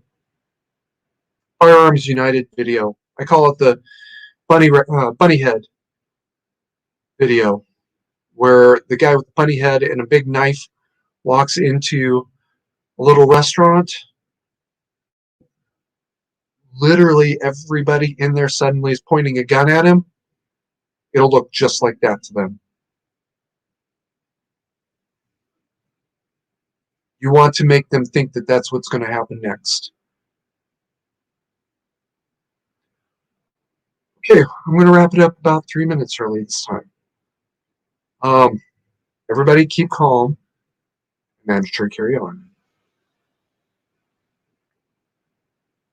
S1: Firearms United video. I call it the bunny head video, where the guy with the bunny head and a big knife walks into a little restaurant. Literally everybody in there suddenly is pointing a gun at him. It'll look just like that to them. You want to make them think that that's what's going to happen next. Okay, I'm going to wrap it up about 3 minutes early this time. Everybody keep calm. Mandatory carry on.